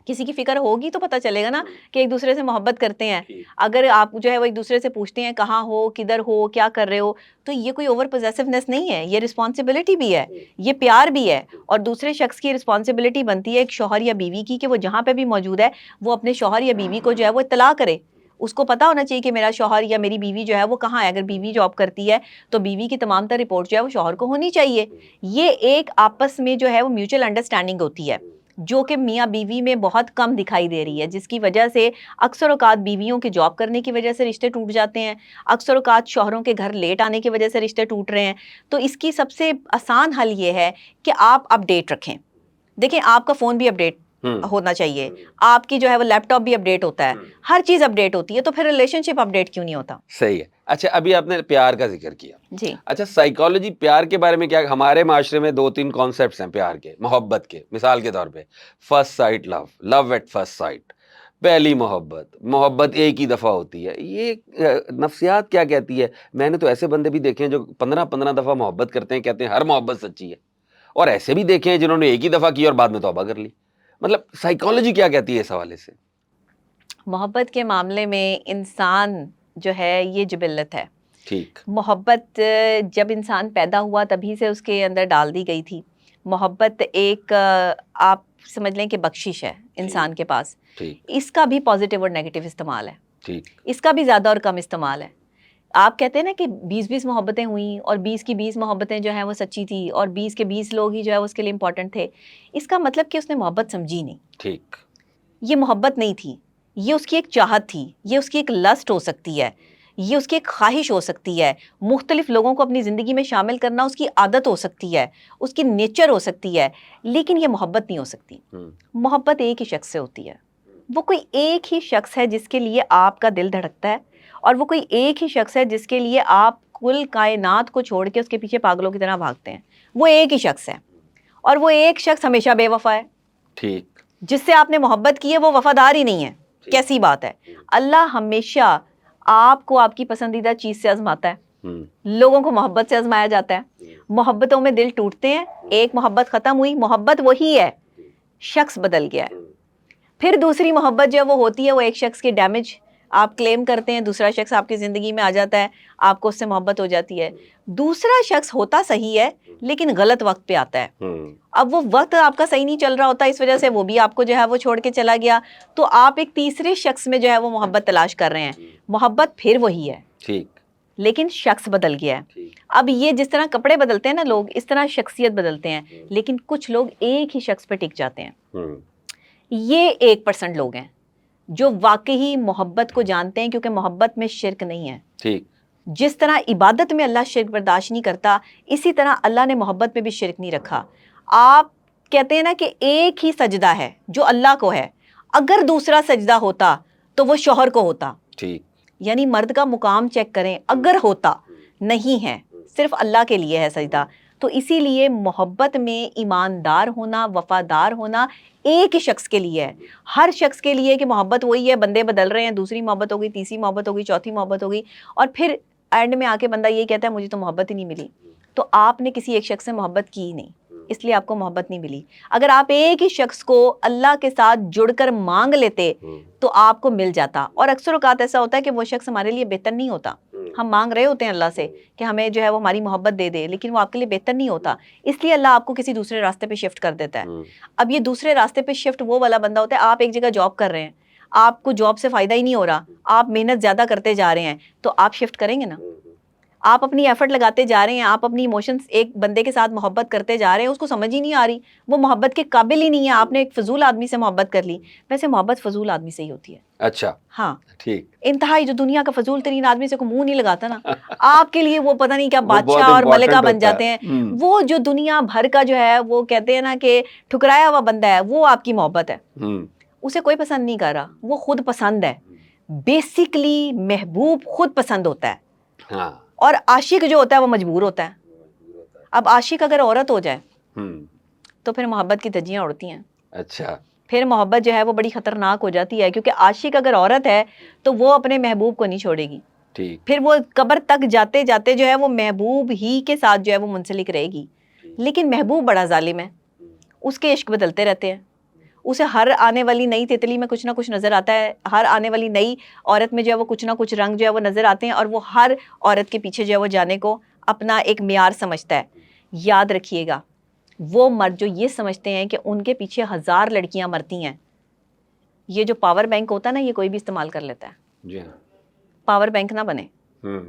کسی کی فکر ہوگی تو پتہ چلے گا نا کہ ایک دوسرے سے محبت کرتے ہیں. اگر آپ جو ہے وہ ایک دوسرے سے پوچھتے ہیں کہاں ہو, کدھر ہو, کیا کر رہے ہو, تو یہ کوئی اوور پوزیسونیس نہیں ہے, یہ رسپانسبلٹی بھی ہے, یہ پیار بھی ہے. اور دوسرے شخص کی رسپانسبلٹی بنتی ہے ایک شوہر یا بیوی کی کہ وہ جہاں پہ بھی موجود ہے وہ اپنے شوہر یا بیوی کو جو ہے وہ اطلاع کرے. اس کو پتہ ہونا چاہیے کہ میرا شوہر یا میری بیوی جو ہے وہ کہاں ہے. اگر بیوی جاب کرتی ہے تو بیوی کی تمام تر رپورٹ جو ہے وہ شوہر کو ہونی چاہیے. یہ ایک آپس میں جو ہے وہ میوچل انڈرسٹینڈنگ ہوتی ہے جو کہ میاں بیوی میں بہت کم دکھائی دے رہی ہے, جس کی وجہ سے اکثر اوقات بیویوں کے جاب کرنے کی وجہ سے رشتے ٹوٹ جاتے ہیں, اکثر اوقات شوہروں کے گھر لیٹ آنے کی وجہ سے رشتے ٹوٹ رہے ہیں. تو اس کی سب سے آسان حل یہ ہے کہ آپ اپڈیٹ رکھیں. دیکھیں آپ کا فون بھی اپڈیٹ ہونا چاہیے, آپ کی جو ہے وہ لیپ ٹاپ بھی اپڈیٹ ہوتا ہے, ہر چیز اپڈیٹ ہوتی ہے, تو پھر ریلیشن شپ اپڈیٹ کیوں نہیں ہوتا؟ صحیح ہے. اچھا ابھی آپ نے پیار کا ذکر کیا. جی اچھا سائیکالوجی پیار کے بارے میں کیا, ہمارے معاشرے میں 2-3 کانسیپٹس ہیں پیار کے, محبت کے. مثال کے طور پہ first sight love, love at first sight, پہلی محبت ایک ہی دفعہ ہوتی ہے. یہ نفسیات کیا کہتی ہے؟ میں نے تو ایسے بندے بھی دیکھے ہیں جو 15 دفعہ محبت کرتے ہیں, کہتے ہیں ہر محبت سچی ہے, اور ایسے بھی دیکھے ہیں جنہوں نے ایک ہی دفعہ کی اور بعد میں توبہ کر لی. مطلب سائیکالوجی کیا کہتی ہے اس حوالے سے؟ محبت کے معاملے میں انسان جو ہے یہ جبلت ہے. ٹھیک. محبت جب انسان پیدا ہوا تبھی سے اس کے اندر ڈال دی گئی تھی. محبت ایک آپ سمجھ لیں کہ بخشش ہے انسان کے پاس. اس کا بھی پازیٹیو اور نیگیٹو استعمال ہے. ٹھیک. اس کا بھی زیادہ اور کم استعمال ہے. آپ کہتے ہیں نا کہ 20 محبتیں ہوئیں اور 20 کی 20 محبتیں جو ہیں وہ سچی تھی اور 20 کے 20 لوگ ہی جو ہے اس کے لیے امپورٹنٹ تھے. اس کا مطلب کہ اس نے محبت سمجھی نہیں. ٹھیک. یہ محبت نہیں تھی, یہ اس کی ایک چاہت تھی, یہ اس کی ایک لسٹ ہو سکتی ہے, یہ اس کی ایک خواہش ہو سکتی ہے. مختلف لوگوں کو اپنی زندگی میں شامل کرنا اس کی عادت ہو سکتی ہے, اس کی نیچر ہو سکتی ہے, لیکن یہ محبت نہیں ہو سکتی. محبت ایک ہی شخص سے ہوتی ہے. وہ کوئی ایک ہی شخص ہے جس کے لیے آپ کا دل دھڑکتا ہے, اور وہ کوئی ایک ہی شخص ہے جس کے لیے آپ کل کائنات کو چھوڑ کے اس کے پیچھے پاگلوں کی طرح بھاگتے ہیں. وہ ایک ہی شخص ہے, اور وہ ایک شخص ہمیشہ بے وفا ہے. ٹھیک. جس سے آپ نے محبت کی ہے وہ وفادار ہی نہیں ہے. کیسی بات ہے؟ اللہ ہمیشہ آپ کو آپ کی پسندیدہ چیز سے آزماتا ہے. لوگوں کو محبت سے آزمایا جاتا ہے, محبتوں میں دل ٹوٹتے ہیں, ایک محبت ختم ہوئی, محبت وہی ہے, شخص بدل گیا ہے. پھر دوسری محبت جو وہ ہوتی ہے وہ ایک شخص کی ڈیمیج آپ کلیم کرتے ہیں, دوسرا شخص آپ کی زندگی میں آ جاتا ہے, آپ کو اس سے محبت ہو جاتی ہے. دوسرا شخص ہوتا صحیح ہے لیکن غلط وقت پہ آتا ہے. اب وہ وقت آپ کا صحیح نہیں چل رہا ہوتا, اس وجہ سے وہ بھی آپ کو جو ہے وہ چھوڑ کے چلا گیا, تو آپ ایک تیسرے شخص میں جو ہے وہ محبت تلاش کر رہے ہیں. محبت پھر وہی ہے ٹھیک, لیکن شخص بدل گیا ہے. اب یہ جس طرح کپڑے بدلتے ہیں نا لوگ, اس طرح شخصیت بدلتے ہیں, لیکن کچھ لوگ ایک ہی شخص پہ ٹک جاتے ہیں. یہ 1% لوگ ہیں جو واقعی محبت کو جانتے ہیں, کیونکہ محبت میں شرک نہیں ہے. ٹھیک, جس طرح عبادت میں اللہ شرک برداشت نہیں کرتا, اسی طرح اللہ نے محبت میں بھی شرک نہیں رکھا. آپ کہتے ہیں نا کہ ایک ہی سجدہ ہے جو اللہ کو ہے, اگر دوسرا سجدہ ہوتا تو وہ شوہر کو ہوتا. ٹھیک, یعنی مرد کا مقام چیک کریں, اگر ہوتا, نہیں ہے, صرف اللہ کے لیے ہے سجدہ. تو اسی لیے محبت میں ایماندار ہونا, وفادار ہونا ایک ہی شخص کے لیے ہے. ہر شخص کے لیے کہ محبت وہی ہے, بندے بدل رہے ہیں, دوسری محبت ہو گئی, تیسری محبت ہو گئی, چوتھی محبت ہو گئی, اور پھر اینڈ میں آ کے بندہ یہ کہتا ہے مجھے تو محبت ہی نہیں ملی. تو آپ نے کسی ایک شخص سے محبت کی ہی نہیں, اس لیے آپ کو محبت نہیں ملی. اگر آپ ایک ہی شخص کو اللہ کے ساتھ جڑ کر مانگ لیتے تو آپ کو مل جاتا. اور اکثر اوقات ایسا ہوتا ہے کہ وہ شخص ہمارے لیے بہتر نہیں ہوتا. ہم مانگ رہے ہوتے ہیں اللہ سے کہ ہمیں جو ہے وہ ہماری محبت دے دے, لیکن وہ آپ کے لیے بہتر نہیں ہوتا, اس لیے اللہ آپ کو کسی دوسرے راستے پہ شفٹ کر دیتا ہے. اب یہ دوسرے راستے پہ شفٹ وہ والا بندہ ہوتا ہے, آپ ایک جگہ جاب کر رہے ہیں, آپ کو جاب سے فائدہ ہی نہیں ہو رہا, آپ محنت زیادہ کرتے جا رہے ہیں, تو آپ شفٹ کریں گے نا. آپ اپنی ایفرٹ لگاتے جا رہے ہیں, آپ اپنی ایموشنز ایک بندے کے ساتھ محبت کرتے جا رہے ہیں, اس کو سمجھ ہی نہیں آ رہی, وہ محبت کے قابل ہی نہیں ہے, آپ نے ایک فضول آدمی سے محبت کر لی. ویسے محبت فضول آدمی سے ہی ہوتی ہے. اچھا, ہاں ٹھیک, انتہائی جو دنیا کا فضول ترین آدمی سے کوئی منہ نہیں لگاتا نا, آپ کے لیے وہ پتہ نہیں کیا وہ بہت بادشاہ اور important ملکہ بن ہوتا جاتے ہے. ہیں. وہ جو دنیا بھر کا جو ہے وہ کہتے ہیں نا کہ ٹھکرایا ہوا بندہ ہے, وہ آپ کی محبت ہے. اسے کوئی پسند نہیں کر رہا, وہ خود پسند ہے. بیسیکلی محبوب خود پسند ہوتا ہے, ہاں, اور عاشق جو ہوتا ہے وہ مجبور ہوتا ہے. اب عاشق اگر عورت ہو جائے تو پھر محبت کی دھجیاں اڑتی ہیں. اچھا, پھر محبت جو ہے وہ بڑی خطرناک ہو جاتی ہے, کیونکہ عاشق اگر عورت ہے تو وہ اپنے محبوب کو نہیں چھوڑے گی. ٹھیک, پھر وہ قبر تک جاتے جاتے جو ہے وہ محبوب ہی کے ساتھ جو ہے وہ منسلک رہے گی. لیکن محبوب بڑا ظالم ہے, اس کے عشق بدلتے رہتے ہیں. اسے ہر آنے والی نئی تتلی میں کچھ نہ کچھ نظر آتا ہے, ہر آنے والی نئی عورت میں جو ہے وہ کچھ نہ کچھ رنگ جو ہے وہ نظر آتے ہیں, اور وہ ہر عورت کے پیچھے جو ہے وہ جانے کو اپنا ایک معیار سمجھتا ہے. یاد رکھیے گا, وہ مرد جو یہ سمجھتے ہیں کہ ان کے پیچھے 1000 لڑکیاں مرتی ہیں, یہ جو پاور بینک ہوتا ہے نا یہ کوئی بھی استعمال کر لیتا ہے. جی, پاور بینک نہ بنے,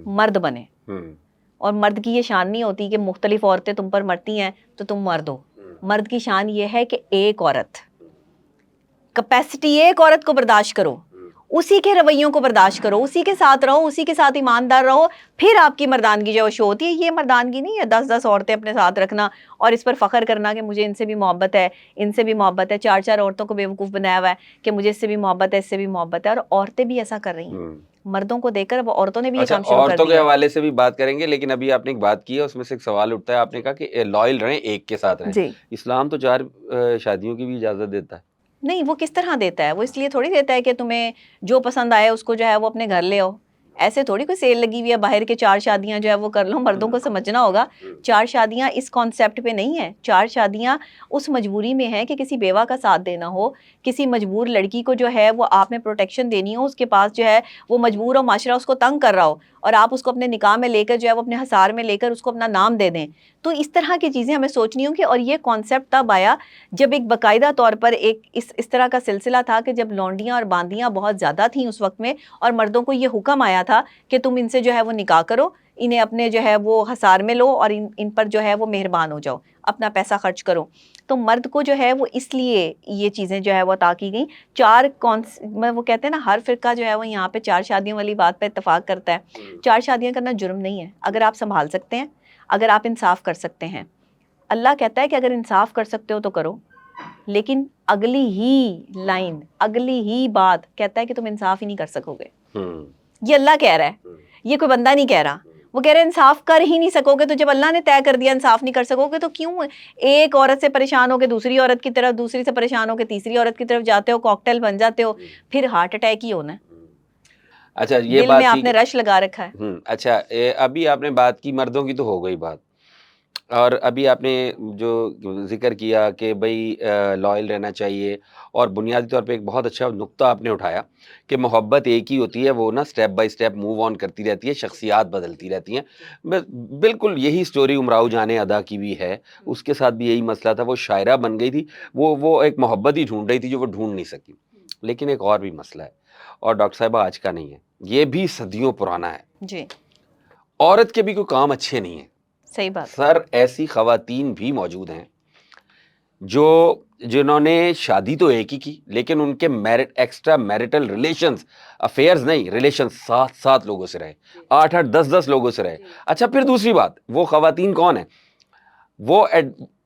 مرد بنے. اور مرد کی یہ شان نہیں ہوتی کہ مختلف عورتیں تم پر مرتی ہیں تو تم مرد ہو. مرد کی شان یہ ہے کہ ایک عورت, کیپیسٹی ایک عورت کو برداشت کرو, اسی کے رویوں کو برداشت کرو, اسی کے ساتھ رہو, اسی کے ساتھ ایماندار رہو, پھر آپ کی مردانگی جو شو ہوتی ہے. یہ مردانگی نہیں ہے 10 عورتیں اپنے ساتھ رکھنا اور اس پر فخر کرنا کہ مجھے ان سے بھی محبت ہے, ان سے بھی محبت ہے. 4 عورتوں کو بیوقوف بنایا ہوا ہے کہ مجھے اس سے بھی محبت ہے, اس سے بھی محبت ہے. اور عورتیں بھی ایسا کر رہی ہیں, مردوں کو دیکھ کر وہ عورتوں نے بھی یہ کام شروع کر دیا. عورتوں کے حوالے سے بھی بات کریں گے, لیکن ابھی آپ نے ایک بات کی ہے اس میں سے ایک سوال اٹھتا ہے. آپ نے کہا کہ لائل رہیں, ایک کے ساتھ رہیں. جی, اسلام تو 4 شادیوں کی بھی اجازت دیتا ہے. نہیں, وہ کس طرح دیتا ہے, وہ اس لیے تھوڑی دیتا ہے کہ تمہیں جو پسند آئے اس کو جو ہے وہ اپنے گھر لے آؤ. ایسے تھوڑی کوئی سیل لگی ہوئی ہے باہر کے 4 شادیاں جو ہے وہ کر لو. مردوں کو سمجھنا ہوگا 4 شادیاں اس کانسیپٹ پہ نہیں ہیں. 4 شادیاں اس مجبوری میں ہیں کہ کسی بیوہ کا ساتھ دینا ہو, کسی مجبور لڑکی کو جو ہے وہ آپ نے پروٹیکشن دینی ہو, اس کے پاس جو ہے وہ مجبور ہو, معاشرہ اس کو تنگ کر رہا ہو, اور آپ اس کو اپنے نکاح میں لے کر جو ہے وہ اپنے حصار میں لے کر اس کو اپنا نام دے دیں. تو اس طرح کی چیزیں ہمیں سوچنی ہوں گی. اور یہ کانسیپٹ تب آیا جب ایک باقاعدہ طور پر ایک اس طرح کا سلسلہ تھا کہ جب لونڈیاں اور باندیاں بہت زیادہ تھیں اس وقت میں, اور مردوں کو یہ حکم آیا تھا کہ تم ان سے جو ہے وہ نکاح کرو, انہیں اپنے جو ہے وہ حصار میں لو, اور ان پر جو ہے وہ مہربان ہو جاؤ, اپنا پیسہ خرچ کرو. تو مرد کو جو ہے وہ اس لیے یہ چیزیں جو ہے وہ عطا کی گئیں. 4 وہ کہتے ہیں نا ہر فرقہ جو ہے وہ یہاں پہ 4 شادیوں والی بات پہ اتفاق کرتا ہے. 4 شادیاں کرنا جرم نہیں ہے اگر آپ سنبھال سکتے ہیں, اگر آپ انصاف کر سکتے ہیں. اللہ کہتا ہے کہ اگر انصاف کر سکتے ہو تو کرو, لیکن اگلی ہی لائن, اگلی ہی بات کہتا ہے کہ تم انصاف ہی نہیں کر سکو گے. یہ اللہ کہہ رہا ہے, یہ کوئی بندہ نہیں کہہ رہا. وہ کہہ رہے ہیں انصاف کر ہی نہیں سکو گے. تو جب اللہ نے طے کر دیا انصاف نہیں کر سکو گے, تو کیوں ایک عورت سے پریشان ہو کے دوسری عورت کی طرف, دوسری سے پریشان ہو کے تیسری عورت کی طرف جاتے ہو, کاکٹیل بن جاتے ہو, پھر ہارٹ اٹیک ہی ہونا ہے. اچھا یہ دل بات میں آپ تھی نے رش لگا رکھا ہے. اچھا ابھی آپ نے بات کی مردوں کی، تو ہو گئی بات، اور ابھی آپ نے جو ذکر کیا کہ بھئی لائل رہنا چاہیے، اور بنیادی طور پہ ایک بہت اچھا نقطہ آپ نے اٹھایا کہ محبت ایک ہی ہوتی ہے، وہ نا step by step move on کرتی رہتی ہے، شخصیات بدلتی رہتی ہیں. بالکل یہی سٹوری امراؤ جان ادا کی بھی ہے، اس کے ساتھ بھی یہی مسئلہ تھا، وہ شاعرہ بن گئی تھی، وہ ایک محبت ہی ڈھونڈ رہی تھی جو وہ ڈھونڈ نہیں سکی. لیکن ایک اور بھی مسئلہ ہے، اور ڈاکٹر صاحبہ آج کا نہیں ہے، یہ بھی صدیوں پرانا ہے. جی عورت کے بھی کوئی کام اچھے نہیں ہیں صحیح بات. سر. ایسی خواتین بھی موجود ہیں جنہوں نے شادی تو ایک ہی کی، لیکن ان کے ایکسٹرا میرٹل ریلیشنز، افیئرز نہیں، ریلیشنز 7 لوگوں سے رہے، 8 10 لوگوں سے رہے. اچھا پھر دوسری بات، وہ خواتین کون ہیں؟ وہ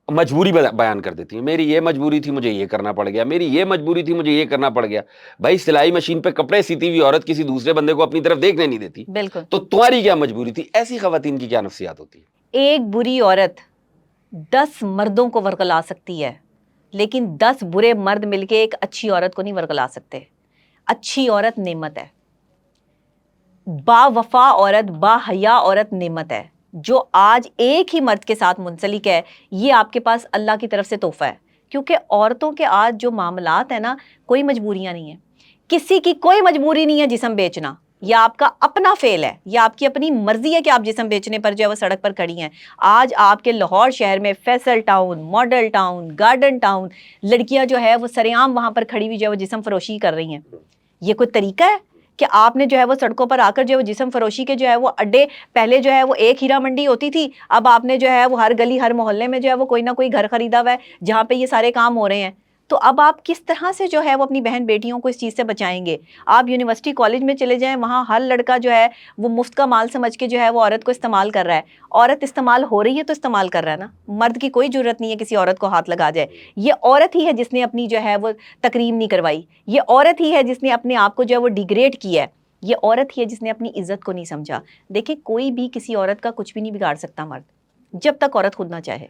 مجبوری بیان کر دیتی ہیں، میری یہ مجبوری تھی مجھے یہ کرنا پڑ گیا، میری یہ مجبوری تھی مجھے یہ کرنا پڑ گیا. بھائی سلائی مشین پہ کپڑے سیتی ہوئی عورت کسی دوسرے بندے کو اپنی طرف دیکھنے نہیں دیتی، بالکل. تو تمہاری کیا مجبوری تھی؟ ایسی خواتین کی کیا نفسیات ہوتی ہیں؟ ایک بری عورت 10 مردوں کو ورگلا سکتی ہے، لیکن 10 برے مرد مل کے ایک اچھی عورت کو نہیں ورگلا سکتے. اچھی عورت نعمت ہے، با وفا عورت، با حیا عورت نعمت ہے. جو آج ایک ہی مرد کے ساتھ منسلک ہے، یہ آپ کے پاس اللہ کی طرف سے تحفہ ہے. کیونکہ عورتوں کے آج جو معاملات ہیں نا، کوئی مجبوریاں نہیں ہیں، کسی کی کوئی مجبوری نہیں ہے جسم بیچنا. یہ آپ کا اپنا فعل ہے، یہ آپ کی اپنی مرضی ہے کہ آپ جسم بیچنے پر جو ہے وہ سڑک پر کھڑی ہیں. آج آپ کے لاہور شہر میں Faisal town, model town, garden town, لڑکیاں جو ہے وہ سرے عام وہاں پر کھڑی ہوئی جو ہے وہ جسم فروشی کر رہی ہیں. یہ کوئی طریقہ ہے کہ آپ نے جو ہے وہ سڑکوں پر آ کر جو ہے وہ جسم فروشی کے جو ہے وہ اڈے، پہلے جو ہے وہ ایک ہیرا منڈی ہوتی تھی، اب آپ نے جو ہے وہ ہر گلی ہر محلے میں جو ہے وہ کوئی نہ کوئی گھر خریدا ہوا ہے جہاں پہ یہ سارے کام ہو رہے ہیں. تو اب آپ کس طرح سے جو ہے وہ اپنی بہن بیٹیوں کو اس چیز سے بچائیں گے؟ آپ یونیورسٹی کالج میں چلے جائیں، وہاں ہر لڑکا جو ہے وہ مفت کا مال سمجھ کے جو ہے وہ عورت کو استعمال کر رہا ہے. عورت استعمال ہو رہی ہے تو استعمال کر رہا ہے نا، مرد کی کوئی ضرورت نہیں ہے کسی عورت کو ہاتھ لگا جائے. یہ عورت ہی ہے جس نے اپنی جو ہے وہ تکریم نہیں کروائی، یہ عورت ہی ہے جس نے اپنے آپ کو جو ہے وہ ڈیگریڈ کیا ہے، یہ عورت ہی ہے جس نے اپنی عزت کو نہیں سمجھا. دیکھیں کوئی بھی کسی عورت کا کچھ بھی نہیں بگاڑ سکتا مرد، جب تک عورت خود نہ چاہے.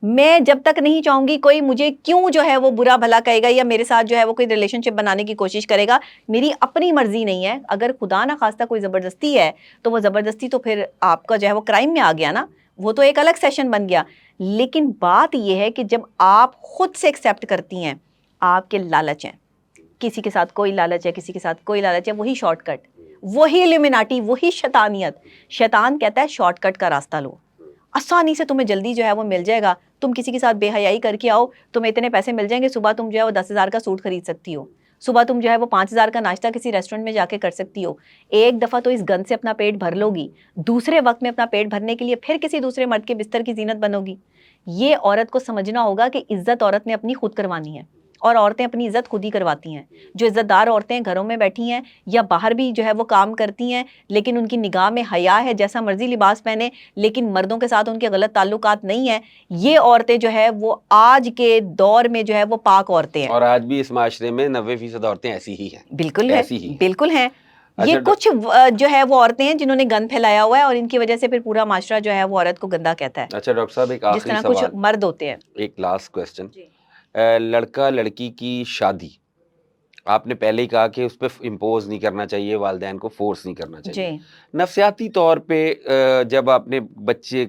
میں جب تک نہیں چاہوں گی کوئی مجھے کیوں جو ہے وہ برا بھلا کہے گا یا میرے ساتھ جو ہے وہ کوئی ریلیشن شپ بنانے کی کوشش کرے گا، میری اپنی مرضی نہیں ہے. اگر خدا نہ خواستہ کوئی زبردستی ہے تو وہ زبردستی تو پھر آپ کا جو ہے وہ کرائم میں آ گیا نا، وہ تو ایک الگ سیشن بن گیا. لیکن بات یہ ہے کہ جب آپ خود سے ایکسیپٹ کرتی ہیں، آپ کے لالچ ہیں، کسی کے ساتھ کوئی لالچ ہے، کسی کے ساتھ کوئی لالچ ہے، وہی شارٹ کٹ، وہی ایلیمناٹی، وہی شیطانیت. شیطان کہتا ہے شارٹ کٹ کا راستہ لو، آسانی سے تمہیں جلدی جو ہے وہ مل جائے گا. تم کسی کے ساتھ بے حیائی کر کے آؤ، تمہیں اتنے پیسے مل جائیں گے، صبح تم جو ہے وہ 10,000 کا سوٹ خرید سکتی ہو، صبح تم جو ہے وہ 5,000 کا ناشتہ کسی ریسٹورنٹ میں جا کے کر سکتی ہو. ایک دفعہ تو اس گن سے اپنا پیٹ بھر لو گی، دوسرے وقت میں اپنا پیٹ بھرنے کے لیے پھر کسی دوسرے مرد کے بستر کی زینت بنو گی. یہ عورت کو سمجھنا ہوگا کہ عزت عورت نے اپنی خود کروانی ہے، اور عورتیں اپنی عزت خود ہی کرواتی ہیں. جو عزت دار عورتیں گھروں میں بیٹھی ہیں یا باہر بھی جو ہے وہ کام کرتی ہیں، لیکن ان کی نگاہ میں حیا ہے، جیسا مرضی لباس پہنے لیکن مردوں کے ساتھ ان کے غلط تعلقات نہیں ہیں، یہ عورتیں جو ہے وہ آج کے دور میں جو ہے وہ پاک عورتیں ہیں. اور آج بھی اس معاشرے میں 90% عورتیں ایسی ہی ہیں، بالکل ہے، ایسی ہی ہیں. بالکل ہیں. یہ اچھا کچھ جو ہے وہ عورتیں ہیں جنہوں نے گند پھیلایا ہوا ہے، اور ان کی وجہ سے پھر پورا معاشرہ جو ہے وہ عورت کو گندا کہتا ہے، اچھا ڈاکٹر صاحب ایک جس آخری طرح کچھ سوال، مرد ہوتے ہیں. ایک لاسٹ کویسچن. لڑکا لڑکی کی شادی آپ نے پہلے ہی کہا کہ اس پہ امپوز نہیں کرنا چاہیے، والدین کو فورس نہیں کرنا چاہیے. جی نفسیاتی طور پہ جب آپ نے بچے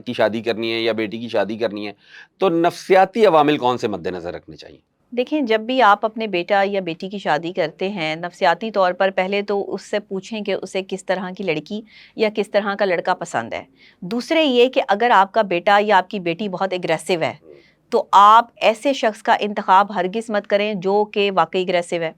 کی شادی کرنی ہے یا بیٹی کی شادی کرنی ہے تو نفسیاتی عوامل کون سے مد نظر رکھنے چاہیے؟ دیکھیں، جب بھی آپ اپنے بیٹا یا بیٹی کی شادی کرتے ہیں، نفسیاتی طور پر پہلے تو اس سے پوچھیں کہ اسے کس طرح کی لڑکی یا کس طرح کا لڑکا پسند ہے. دوسرے یہ کہ اگر آپ کا بیٹا یا آپ کی بیٹی بہت اگریسو ہے تو آپ ایسے شخص کا انتخاب ہرگز مت کریں جو کہ واقعی اگریسو ہے.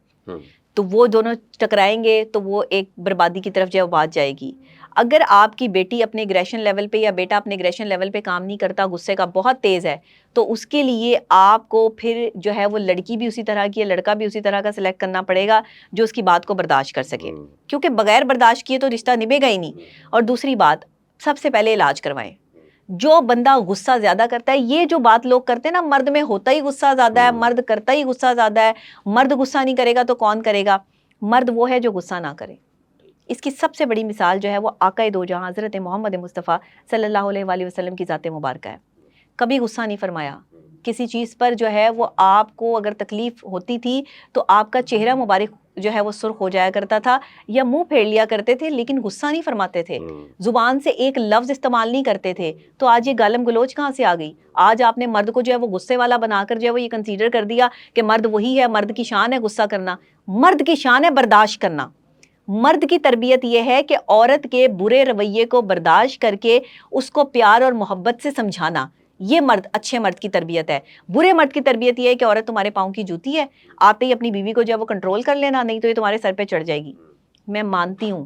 تو وہ دونوں ٹکرائیں گے تو وہ ایک بربادی کی طرف جو ہے بات جائے گی. اگر آپ کی بیٹی اپنے اگریشن لیول پہ یا بیٹا اپنے اگریشن لیول پہ کام نہیں کرتا، غصے کا بہت تیز ہے، تو اس کے لیے آپ کو پھر جو ہے وہ لڑکی بھی اسی طرح کی ہے، لڑکا بھی اسی طرح کا سلیکٹ کرنا پڑے گا جو اس کی بات کو برداشت کر سکے، کیونکہ بغیر برداشت کیے تو رشتہ نبھے گا ہی نہیں. اور دوسری بات، سب سے پہلے علاج کروائیں. جو بندہ غصہ زیادہ کرتا ہے، یہ جو بات لوگ کرتے ہیں نا، مرد میں ہوتا ہی غصہ زیادہ ہے، مرد کرتا ہی غصہ زیادہ ہے، مرد غصہ نہیں کرے گا تو کون کرے گا؟ مرد وہ ہے جو غصہ نہ کرے. اس کی سب سے بڑی مثال جو ہے وہ آقا دو جہاں حضرت محمد مصطفیٰ صلی اللہ علیہ وآلہ وسلم کی ذات مبارکہ ہے. کبھی غصہ نہیں فرمایا، کسی چیز پر جو ہے وہ آپ کو اگر تکلیف ہوتی تھی تو آپ کا چہرہ مبارک جو ہے وہ سرخ ہو جایا کرتا تھا یا منہ پھیر لیا کرتے تھے، لیکن غصہ نہیں فرماتے تھے، زبان سے ایک لفظ استعمال نہیں کرتے تھے. تو آج یہ گالم گلوچ کہاں سے آ گئی؟ آج آپ نے مرد کو جو ہے وہ غصے والا بنا کر جو ہے وہ یہ کنسیڈر کر دیا کہ مرد وہی ہے، مرد کی شان ہے غصہ کرنا. مرد کی شان ہے برداشت کرنا. مرد کی تربیت یہ ہے کہ عورت کے برے رویے کو برداشت کر کے اس کو پیار اور محبت سے سمجھانا. یہ اچھے مرد کی تربیت ہے. برے مرد کی تربیت یہ ہے کہ عورت تمہارے پاؤں کی جوتی ہے، آتے ہی اپنی بیوی کو جو ہے وہ کنٹرول کر لینا، نہیں تو یہ تمہارے سر پہ چڑھ جائے گی. میں مانتی ہوں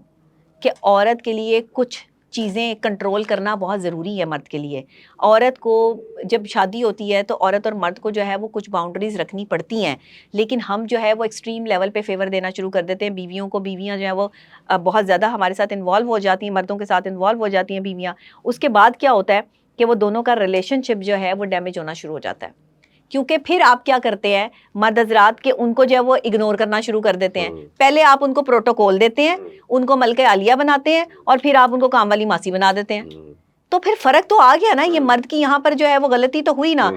کہ عورت کے لیے کچھ چیزیں کنٹرول کرنا بہت ضروری ہے مرد کے لیے. عورت کو جب شادی ہوتی ہے تو عورت اور مرد کو جو ہے وہ کچھ باؤنڈریز رکھنی پڑتی ہیں، لیکن ہم جو ہے وہ ایکسٹریم لیول پہ فیور دینا شروع کر دیتے ہیں بیویوں کو. بیویاں جو ہے وہ بہت زیادہ ہمارے ساتھ انوالو ہو جاتی ہیں، مردوں کے ساتھ انوالو ہو جاتی ہیں بیویاں. اس کے بعد کیا ہوتا ہے کہ وہ دونوں کا ریلیشن شپ جو ہے وہ ڈیمیج ہونا شروع ہو جاتا ہے. کیونکہ پھر آپ کیا کرتے ہیں مرد حضرات کہ ان کو جو ہے وہ اگنور کرنا شروع کر دیتے ہیں. پہلے آپ ان کو پروٹوکول دیتے ہیں، ان کو ملکہ عالیہ بناتے ہیں، اور پھر آپ ان کو کام والی ماسی بنا دیتے ہیں. تو پھر فرق تو آ گیا نا. یہ مرد کی یہاں پر جو ہے وہ غلطی تو ہوئی نا.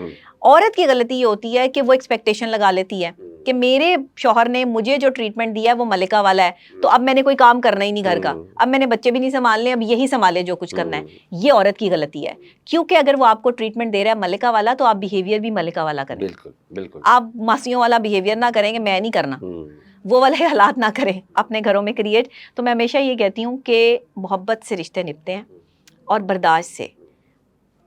عورت کی غلطی یہ ہوتی ہے کہ وہ ایکسپیکٹیشن لگا لیتی ہے کہ میرے شوہر نے مجھے جو ٹریٹمنٹ دیا ہے وہ ملکہ والا ہے، تو اب میں نے کوئی کام کرنا ہی نہیں گھر کا، اب میں نے بچے بھی نہیں سنبھالنے، اب یہی سنبھالے جو کچھ کرنا ہے. یہ عورت کی غلطی ہے، کیونکہ اگر وہ آپ کو ٹریٹمنٹ دے رہا ہے ملکہ والا تو آپ بیہیویئر بھی ملکہ والا کریں. بالکل بالکل. آپ ماسیوں والا بیہیویئر نہ کریں کہ میں نہیں کرنا، وہ والے حالات نہ کریں اپنے گھروں میں کریٹ. تو میں ہمیشہ یہ کہتی ہوں کہ محبت سے رشتے نبھتے ہیں اور برداشت سے.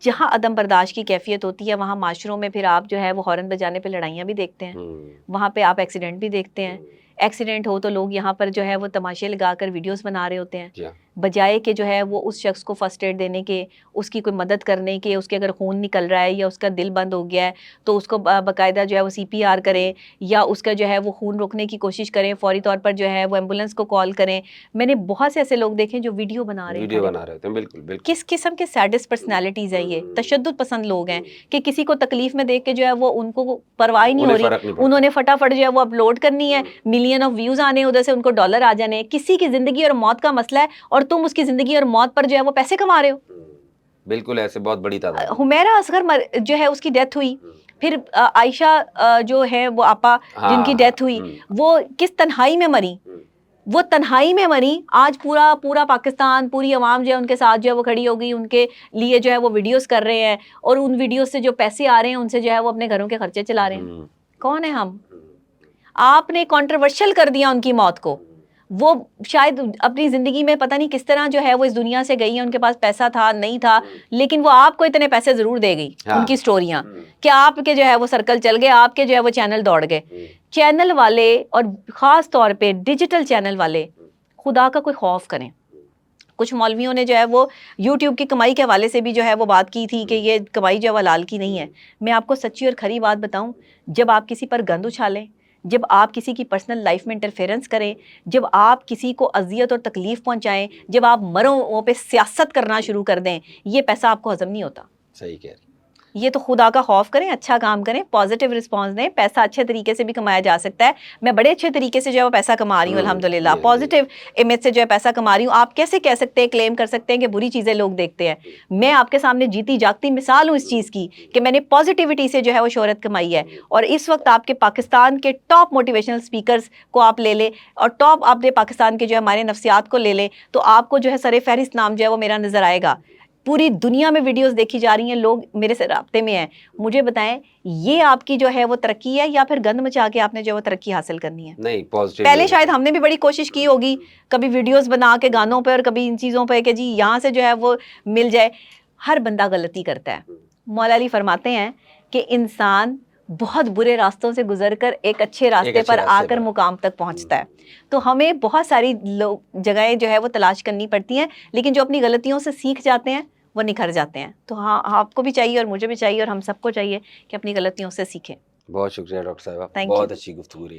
جہاں عدم برداشت کی کیفیت ہوتی ہے وہاں معاشروں میں پھر آپ جو ہے وہ ہارن بجانے پہ لڑائیاں بھی دیکھتے ہیں، وہاں پہ آپ ایکسیڈنٹ بھی دیکھتے ہیں. ایکسیڈنٹ ہو تو لوگ یہاں پر جو ہے وہ تماشے لگا کر ویڈیوز بنا رہے ہوتے ہیں، بجائے کہ جو ہے وہ اس شخص کو فرسٹ ایڈ دینے کے، اس کی کوئی مدد کرنے کے. اس کے اگر خون نکل رہا ہے یا اس کا دل بند ہو گیا ہے تو اس کو باقاعدہ جو ہے وہ CPR کریں، یا اس کا جو ہے وہ خون روکنے کی کوشش کریں، فوری طور پر جو ہے وہ ایمبولینس کو کال کریں. میں نے بہت سے ایسے لوگ دیکھے جو ویڈیو بنا رہے ہیں. بالکل بالکل. کس قسم کے سیڈسٹ پرسنالٹیز ہیں یہ؟ تشدد پسند لوگ ہیں کہ کسی کو تکلیف میں دیکھ کے جو ہے وہ ان کو پرواہ نہیں ہو رہی، انہوں نے فٹافٹ جو ہے وہ اپلوڈ کرنی ہے، ملین آف ویوز آنے، ادھر سے ان کو ڈالر آ جانے. کسی کی زندگی اور موت کا مسئلہ ہے اور تم اس کی زندگی اور موت پر جو ہے وہ پیسے کما رہے ہو. بالکل ایسے بہت بڑی تعداد. حمیرہ اصغر جو ہے اس کی ڈیتھ ہوئی، پھر عائشہ جو ہے وہ آپا جن کی ڈیتھ ہوئی، وہ کس تنہائی میں مری. وہ تنہائی میں مری. آج پورا پاکستان، پوری عوام جو ہے ان کے ساتھ جو ہے وہ کھڑی ہو گئی، ان کے لیے جو ہے وہ ویڈیوز کر رہے ہیں، اور ان ویڈیوز سے جو پیسے آ رہے ہیں ان سے جو ہے وہ اپنے گھروں کے خرچے چلا رہے ہیں. کون ہے ہم؟ آپ نے کنٹروورشل کر دیا ان کی موت کو. وہ شاید اپنی زندگی میں پتہ نہیں کس طرح جو ہے وہ اس دنیا سے گئی ہیں، ان کے پاس پیسہ تھا نہیں تھا، لیکن وہ آپ کو اتنے پیسے ضرور دے گئی. ان کی سٹوریاں کہ آپ کے جو ہے وہ سرکل چل گئے، آپ کے جو ہے وہ چینل دوڑ گئے. چینل والے اور خاص طور پہ ڈیجیٹل چینل والے خدا کا کوئی خوف کریں. کچھ مولویوں نے جو ہے وہ یوٹیوب کی کمائی کے حوالے سے بھی جو ہے وہ بات کی تھی کہ یہ کمائی جو ہے وہ حلال کی نہیں ہے. میں آپ کو سچی اور کھری بات بتاؤں، جب آپ کسی پر گند اچھالیں، جب آپ کسی کی پرسنل لائف میں انٹرفیرنس کریں، جب آپ کسی کو اذیت اور تکلیف پہنچائیں، جب آپ مروں پہ سیاست کرنا شروع کر دیں، یہ پیسہ آپ کو ہضم نہیں ہوتا. صحیح کہہ رہی. یہ تو خدا کا خوف کریں، اچھا کام کریں، پازیٹیو رسپانس دیں. پیسہ اچھے طریقے سے بھی کمایا جا سکتا ہے. میں بڑے اچھے طریقے سے جو ہے وہ پیسہ کما رہی ہوں الحمدللہ، پازیٹیو امیج سے جو ہے پیسہ کما رہی ہوں. آپ کیسے کہہ سکتے ہیں، کلیم کر سکتے ہیں کہ بری چیزیں لوگ دیکھتے ہیں؟ میں آپ کے سامنے جیتی جاگتی مثال ہوں اس چیز کی کہ میں نے پازیٹیوٹی سے جو ہے وہ شہرت کمائی ہے. اور اس وقت آپ کے پاکستان کے ٹاپ موٹیویشنل سپیکرز کو آپ لے لیں، اور ٹاپ آپ نے پاکستان کے جو ہے ہمارے نفسیات کو لے لیں، تو آپ کو جو ہے سر فہرست نام جو ہے وہ میرا نظر آئے گا. پوری دنیا میں ویڈیوز دیکھی جا رہی ہیں، لوگ میرے سے رابطے میں ہیں. مجھے بتائیں یہ آپ کی جو ہے وہ ترقی ہے یا پھر گند مچا کے آپ نے جو ہے وہ ترقی حاصل کرنی ہے؟ نہیں، پازیٹیو. پہلے شاید ہم نے بھی بڑی کوشش کی ہوگی، کبھی ویڈیوز بنا کے گانوں پہ اور کبھی ان چیزوں پہ کہ جی یہاں سے جو ہے وہ مل جائے. ہر بندہ غلطی کرتا ہے. مولا علی فرماتے ہیں کہ انسان بہت برے راستوں سے گزر کر ایک اچھے راستے پر آ کر مقام تک پہنچتا ہے. تو ہمیں بہت ساری جگہیں جو ہے وہ تلاش کرنی پڑتی ہیں، لیکن جو اپنی غلطیوں سے سیکھ جاتے ہیں وہ نکھر جاتے ہیں. تو ہاں، آپ کو بھی چاہیے اور مجھے بھی چاہیے اور ہم سب کو چاہیے کہ اپنی غلطیوں سے سیکھیں. بہت شکریہ ڈاکٹر صاحبہ، Thank you. بہت اچھی گفتگو رہی.